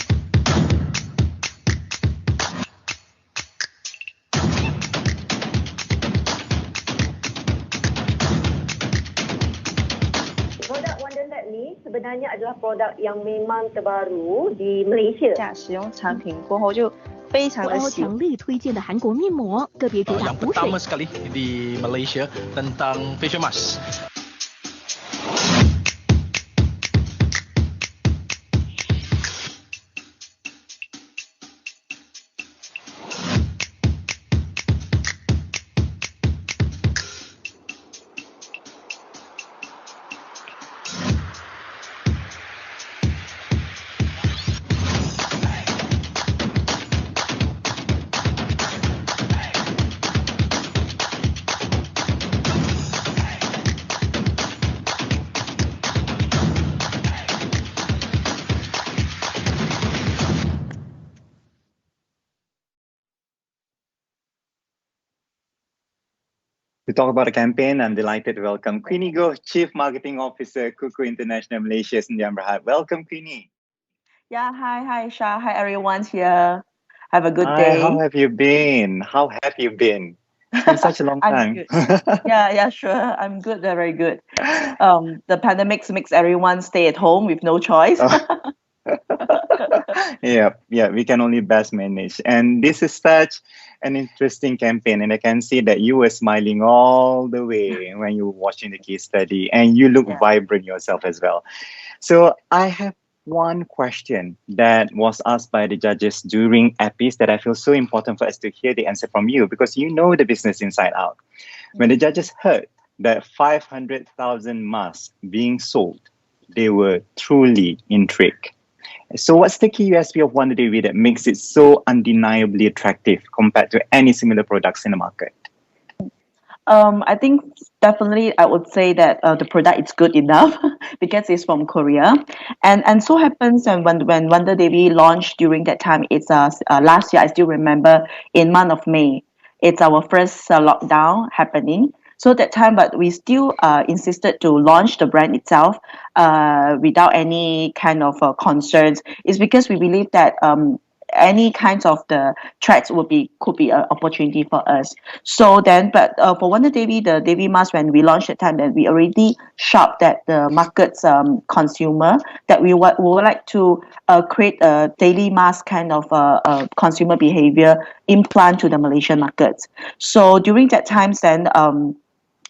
Sebenarnya adalah produk yang memang terbaru di Malaysia. 使用产品过后就非常的喜欢。强力推荐的韩国面膜，个别主打 yang pertama sekali di Malaysia tentang facial mask. To talk about the campaign, I'm delighted to welcome Queenie Goh, Chief Marketing Officer, Kuku International Malaysia, Sdn Bhd. Welcome, Queenie. Yeah, hi, Shah. Hi, everyone's here. Have a good Hi, day. how have you been? How have you been? It's been such a long I'm time. good. Yeah, sure. I'm good. Very good. The pandemic makes everyone stay at home with no choice. Yeah, we can only best manage. And this is such an interesting campaign. And I can see that you were smiling all the way when you were watching the case study, and you look vibrant yourself as well. So I have one question that was asked by the judges during APPIE that I feel so important for us to hear the answer from you, because you know the business inside out. When the judges heard that 500,000 masks being sold, they were truly intrigued. So what's the key USP of Wonder Dairy that makes it so undeniably attractive compared to any similar products in the market? I think definitely I would say that the product is good enough because it's from Korea, and so happens when Wonder Dairy launched during that time. It's last year. I still remember in month of May. It's our first lockdown happening. So that time, but we still insisted to launch the brand itself without any kind of concerns. It's because we believe that any kinds of the threats could be an opportunity for us. So then, but for Wonder Dairy, the Dairy Mask, when we launched at time, then we already shopped at the market's consumer that we would like to create a daily mask kind of consumer behavior implant to the Malaysian markets. So during that time, then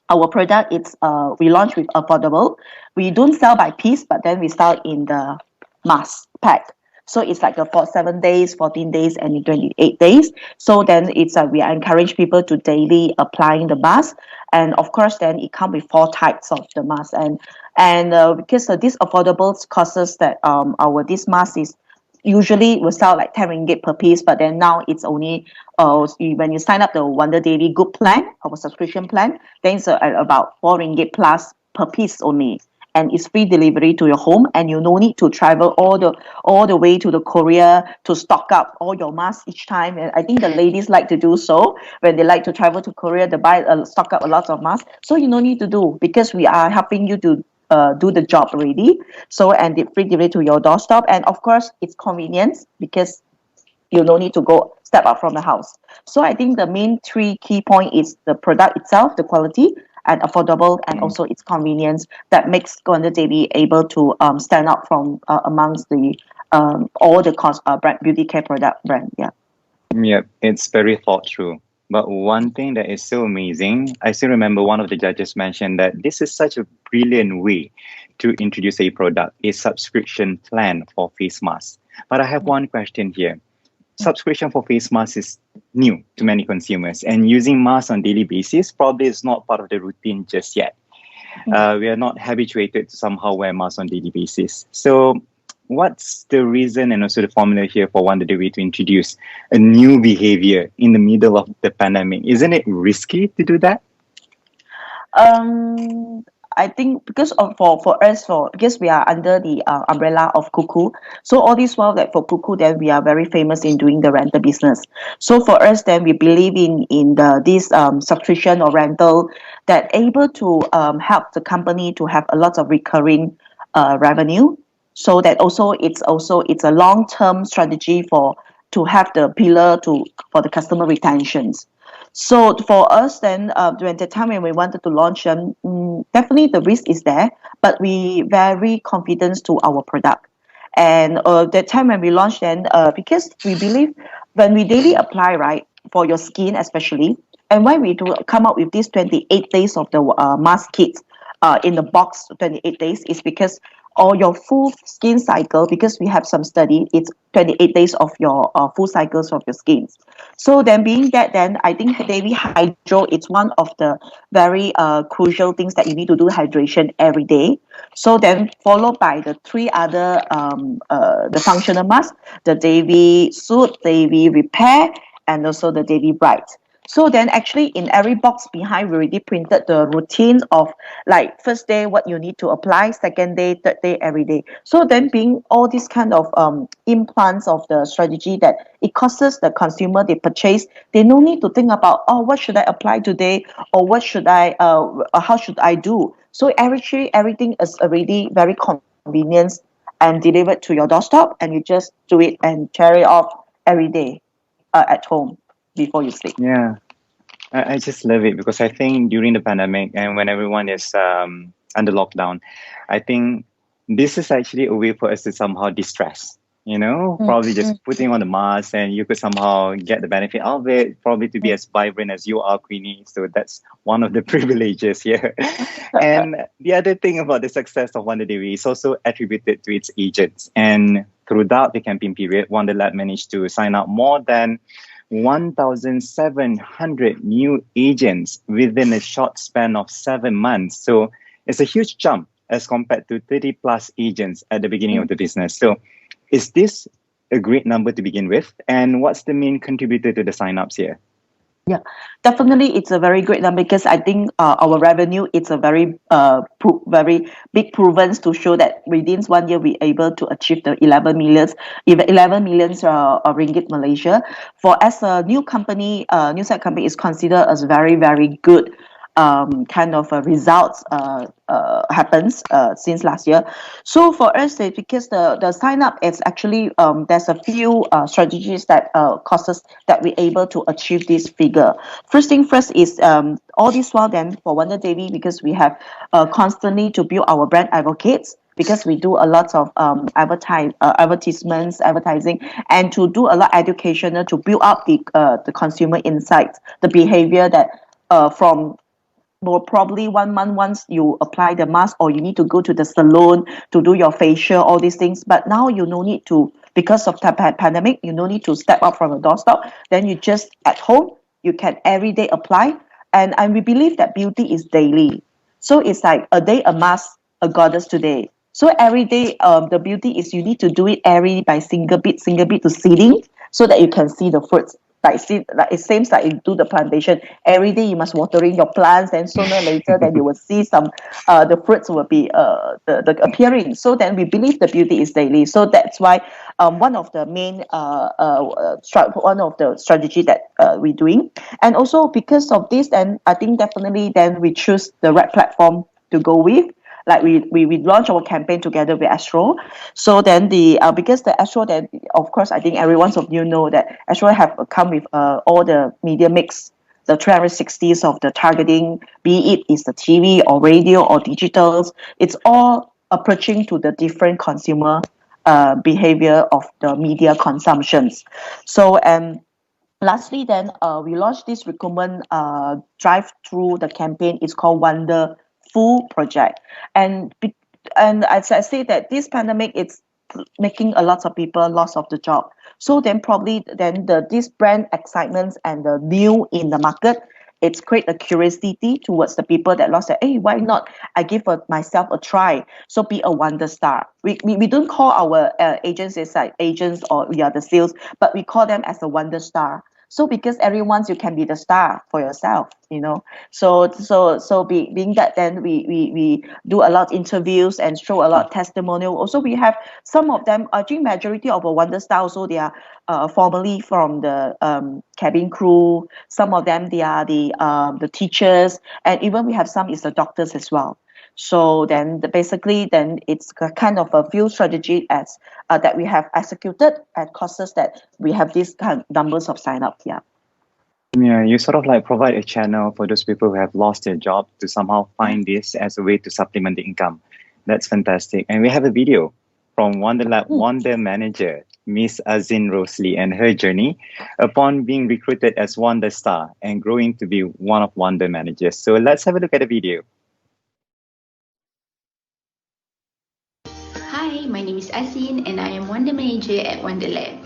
our product it's we launch with affordable. We don't sell by piece, but then we sell in the mask pack. So it's like for 7 days, 14 days, and 28 days. So then it's we encourage people to daily applying the mask, and of course then it comes with 4 types of the mask, and because this affordable costs that our this mask is usually will sell like 10 ringgit per piece, but then now it's only when you sign up the Wonder Dairy Good plan, our subscription plan, then it's at about 4 ringgit plus per piece only, and it's free delivery to your home, and you no need to travel all the way to the Korea to stock up all your masks each time. And I think the ladies like to do so when they like to travel to Korea, they buy stock up a lot of masks. So you no need to do, because we are helping you to do the job already. So, and it free delivery to your doorstep, and of course it's convenience because you no need to go step up from the house. So I think the main 3 key point is the product itself, the quality, and affordable, and also its convenience that makes Wonder Dairy able to stand out from amongst the all the brand, beauty care product brand. Yeah. Yep, it's very thought through. But one thing that is so amazing, I still remember one of the judges mentioned that this is such a brilliant way to introduce a product, a subscription plan for face masks. But I have one question here. Subscription for face masks is new to many consumers, and using masks on daily basis probably is not part of the routine just yet. We are not habituated to somehow wear masks on daily basis. So what's the reason and also the formula here for Wonder Dairy to introduce a new behavior in the middle of the pandemic? Isn't it risky to do that? I think because for us, because we are under the umbrella of Kuku, so all this while that for Kuku, then we are very famous in doing the rental business. So for us, then we believe in this subscription or rental that able to help the company to have a lot of recurring revenue. So that also it's a long term strategy to have the pillar for the customer retentions. So for us, then during the time when we wanted to launch them, definitely the risk is there, but we very confident to our product. And that time when we launched, then because we believe when we daily apply, right, for your skin especially, and when we do come up with these 28 days of the mask kits in the box, 28 days, is because or your full skin cycle, because we have some study, it's 28 days of your full cycles of your skins. So then being that, then I think daily hydro is one of the very crucial things that you need to do hydration every day. So then followed by the 3 other the functional masks, the daily suit, daily repair, and also the daily bright. So then actually in every box behind, we already printed the routine of like first day, what you need to apply, second day, third day, every day. So then being all these kind of implants of the strategy that it causes the consumer, they purchase, they no need to think about, oh, what should I apply today? Or what should how should I do? So actually everything is already very convenient and delivered to your doorstep, and you just do it and carry it off every day at home before you sleep. Yeah, I just love it because I think during the pandemic and when everyone is under lockdown, I think this is actually a way for us to somehow distress. Probably just putting on the mask and you could somehow get the benefit of it, probably to be as vibrant as you are, Queenie. So that's one of the privileges here. And the other thing about the success of Wonder Dairy is also attributed to its agents. And throughout the campaign period, Wonder Lab managed to sign up more than 1,700 new agents within a short span of 7 months. So it's a huge jump as compared to 30 plus agents at the beginning of the business. So is this a great number to begin with? And what's the main contributor to the signups here? Yeah, definitely, it's a very great number because I think our revenue it's a very very big proven to show that within 1 year we're able to achieve the 11 million ringgit Malaysia. For as a new company, new set company is considered as very very good kind of results happens since last year. So for us, because the sign up is actually there's a few strategies that causes that we're able to achieve this figure. First thing first is all this while then for Wonder Dairy, because we have constantly to build our brand advocates, because we do a lot of advertisements, advertising, and to do a lot educational to build up the consumer insights, the behavior that from probably 1 month once you apply the mask, or you need to go to the salon to do your facial, all these things. But now you no need to, because of the pandemic, you no need to step up from the doorstep. Then you just at home, you can every day apply. And we believe that beauty is daily. So it's like a day a mask, a goddess today. So every day, the beauty is you need to do it every by single bit to seeding, so that you can see the fruits. Like it seems like you do the plantation every day. You must watering your plants, and sooner or later, then you will see some the fruits will be the appearing. So then we believe the beauty is daily. So that's why one of the main one of the strategy that we're doing, and also because of this, then I think definitely then we choose the right platform to go with. Like we launched our campaign together with Astro. So then because the Astro, then of course I think everyone of you know that Astro have come with all the media mix, the 360s of the targeting, be it is the TV or radio or digitals. It's all approaching to the different consumer behavior of the media consumptions. So lastly, then we launched this recruitment drive through the campaign. It's called Wonder Full Project, and as I say that this pandemic it's making a lot of people loss of the job. So then probably then this brand excitements and the new in the market, it's create a curiosity towards the people that lost. Hey, why not? I give myself a try. So be a wonder star. We don't call our agents as like agents or we are the sales, but we call them as a wonder star. So because everyone's you can be the star for yourself, So being that, then we do a lot of interviews and show a lot of testimonial. Also, we have some of them. I think majority of our wonder star also they are formerly from the cabin crew. Some of them they are the teachers, and even we have some is the doctors as well. So then basically then it's kind of a few strategy as that we have executed at courses that we have these kind of numbers of sign up. Yeah, you sort of like provide a channel for those people who have lost their job to somehow find this as a way to supplement the income. That's fantastic. And we have a video from Wonder Lab Wonder Manager, Miss Azin Rosli, and her journey upon being recruited as Wonder Star and growing to be one of Wonder Managers. So let's have a look at the video. Hi, my name is Azin and I am Wonder Manager at Wonder Lab.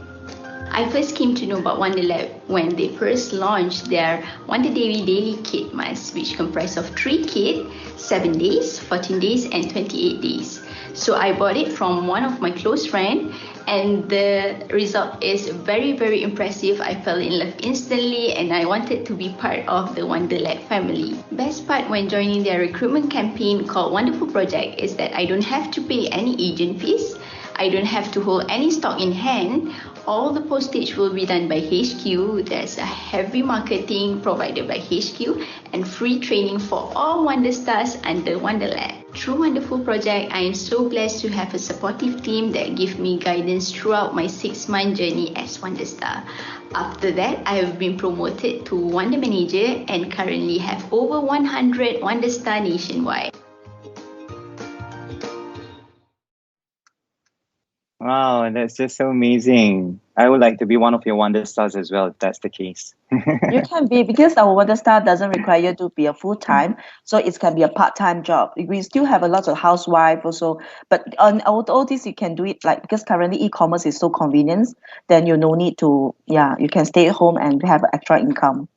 I first came to know about Wonder Lab when they first launched their Wonder Dairy Daily Kit Mask, which comprised of 3 kits, 7 days, 14 days and 28 days. So I bought it from one of my close friends and the result is very, very impressive. I fell in love instantly and I wanted to be part of the Wonderlab family. Best part when joining their recruitment campaign called Wonderful Project is that I don't have to pay any agent fees. I don't have to hold any stock in hand. All the postage will be done by HQ. There's a heavy marketing provided by HQ and free training for all Wonder Stars under Wonderlab. Through Wonderful Project, I am so blessed to have a supportive team that give me guidance throughout my 6-month journey as Wonder Star. After that, I have been promoted to Wonder Manager and currently have over 100 Wonder Star nationwide. Wow, that's just so amazing. I would like to be one of your Wonder Stars as well, if that's the case. You can be, because our Wonder Star doesn't require you to be a full-time, so it can be a part-time job. We still have a lot of housewife also, but on all this you can do it like, because currently e-commerce is so convenient, then you no need to, you can stay at home and have extra income.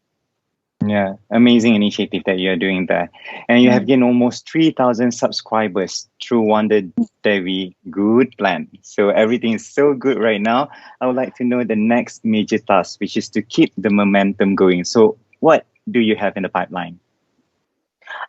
Yeah, amazing initiative that you're doing there. And you have gained almost 3,000 subscribers through Wonder Devi Good Plan. So everything is so good right now. I would like to know the next major task, which is to keep the momentum going. So what do you have in the pipeline?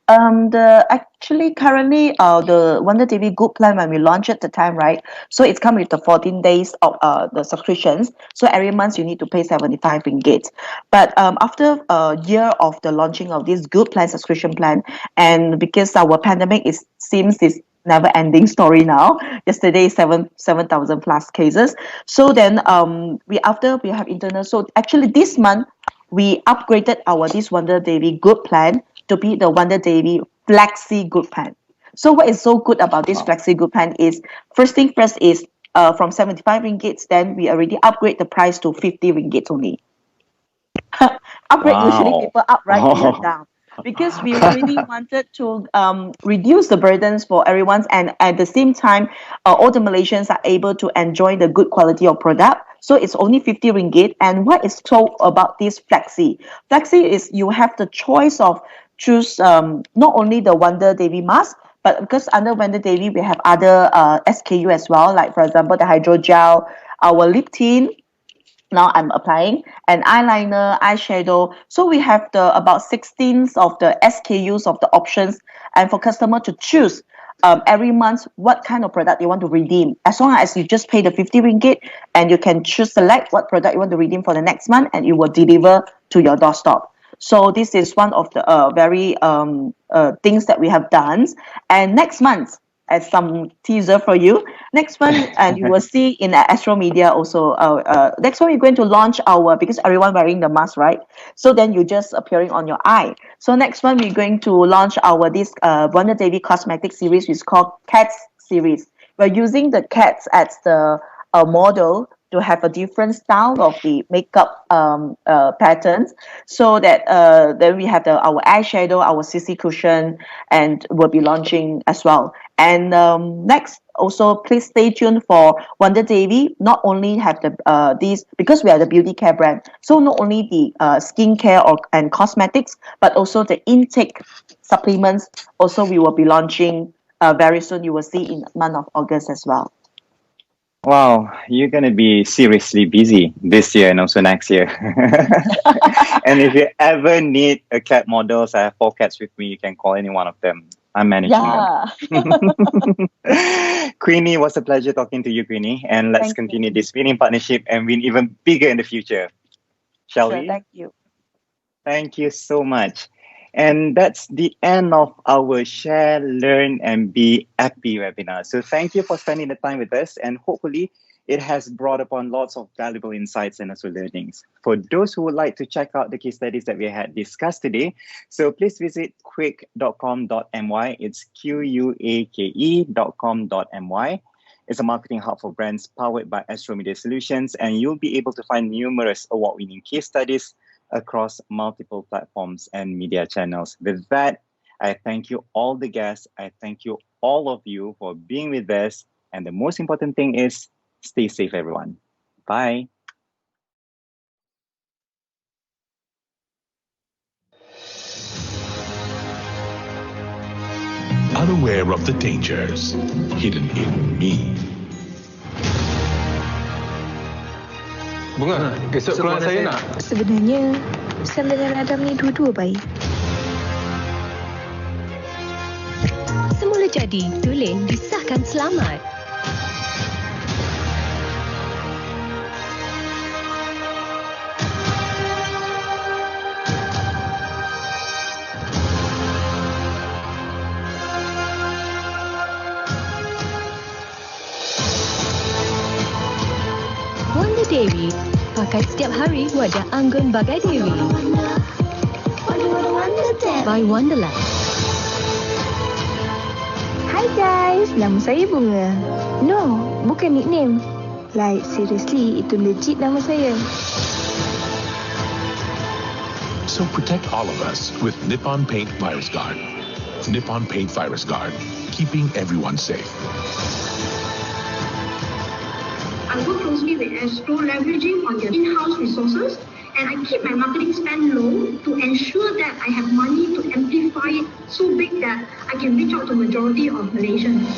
Currently the Wonder TV Good Plan, when we launched at the time, right? So it's come with the 14 days of the subscriptions. So every month you need to pay 75 ringgit. But after a year of the launching of this Good Plan subscription plan, and because our pandemic seems this never ending story now. Yesterday 7,000 plus cases. So then after we have internal, so actually this month we upgraded this Wonder Davy Good Plan to be the Wonder Davy Flexi Good Plan. So what is so good about this Flexi Good Plan is, first thing first is from 75 ringgit, then we already upgrade the price to 50 ringgit only. Usually people upright and you're down. Because we really wanted to reduce the burdens for everyone, and at the same time, all the Malaysians are able to enjoy the good quality of product. So it's only 50 ringgit. And what is so about this Flexi? Flexi is you have the choice of choose not only the Wonder Davy mask, but because under Wonder Davy we have other SKU as well, like for example the hydrogel, our lip tint. Now I'm applying an eyeliner, eyeshadow. So we have about 16 of the SKUs of the options, and for customer to choose every month what kind of product you want to redeem. As long as you just pay the 50 ringgit, and you can select what product you want to redeem for the next month, and it will deliver to your doorstep. So this is one of the very things that we have done. And next month, as some teaser for you, next month, and you will see in Astro Media also, next one we're going to launch because everyone wearing the mask, right? So then you just appearing on your eye. So next one we're going to launch this Wonder Davy Cosmetic series, which is called Cats series. We're using the cats as the model to have a different style of the makeup patterns, so that then we have our eyeshadow, our CC cushion, and we'll be launching as well. And next, also please stay tuned for Wonder Davy. Not only have these, because we are the beauty care brand, so not only the skincare and cosmetics, but also the intake supplements. Also, we will be launching very soon. You will see in the month of August as well. Wow, you're going to be seriously busy this year and also next year. And if you ever need a cat models, I have 4 cats with me. You can call any one of them. I'm managing them. Queenie, it was a pleasure talking to you, Queenie. And let's continue this winning partnership and win even bigger in the future. Shall we? Thank you. Thank you so much. And that's the end of our Share, Learn and Be APPIE webinar. So thank you for spending the time with us, and hopefully it has brought upon lots of valuable insights and also learnings. For those who would like to check out the case studies that we had discussed today, so please visit quake.com.my. It's quake.com.my. It's a marketing hub for brands powered by Astro Media Solutions, and you'll be able to find numerous award-winning case studies across multiple platforms and media channels. With that, I thank you all the guests. I thank you all of you for being with us. And the most important thing is stay safe, everyone. Bye. Unaware of the dangers hidden in me. Bunga, esok keluar saya nak. Sebenarnya, Sam dengan Adam ni dua-dua baik. Semula jadi, tulen disahkan selamat. Wonder Dewi, pakai setiap hari wajah anggun bagai Dewi. By Wonderland. Hi guys, nama saya Bunga. No, bukan nickname. Like, seriously, itu legit nama saya. So protect all of us with Nippon Paint Virus Guard. Nippon Paint Virus Guard, keeping everyone safe. I work closely with Astro, leveraging on their in-house resources, and I keep my marketing spend low to ensure that I have money to amplify it so big that I can reach out to majority of Malaysians.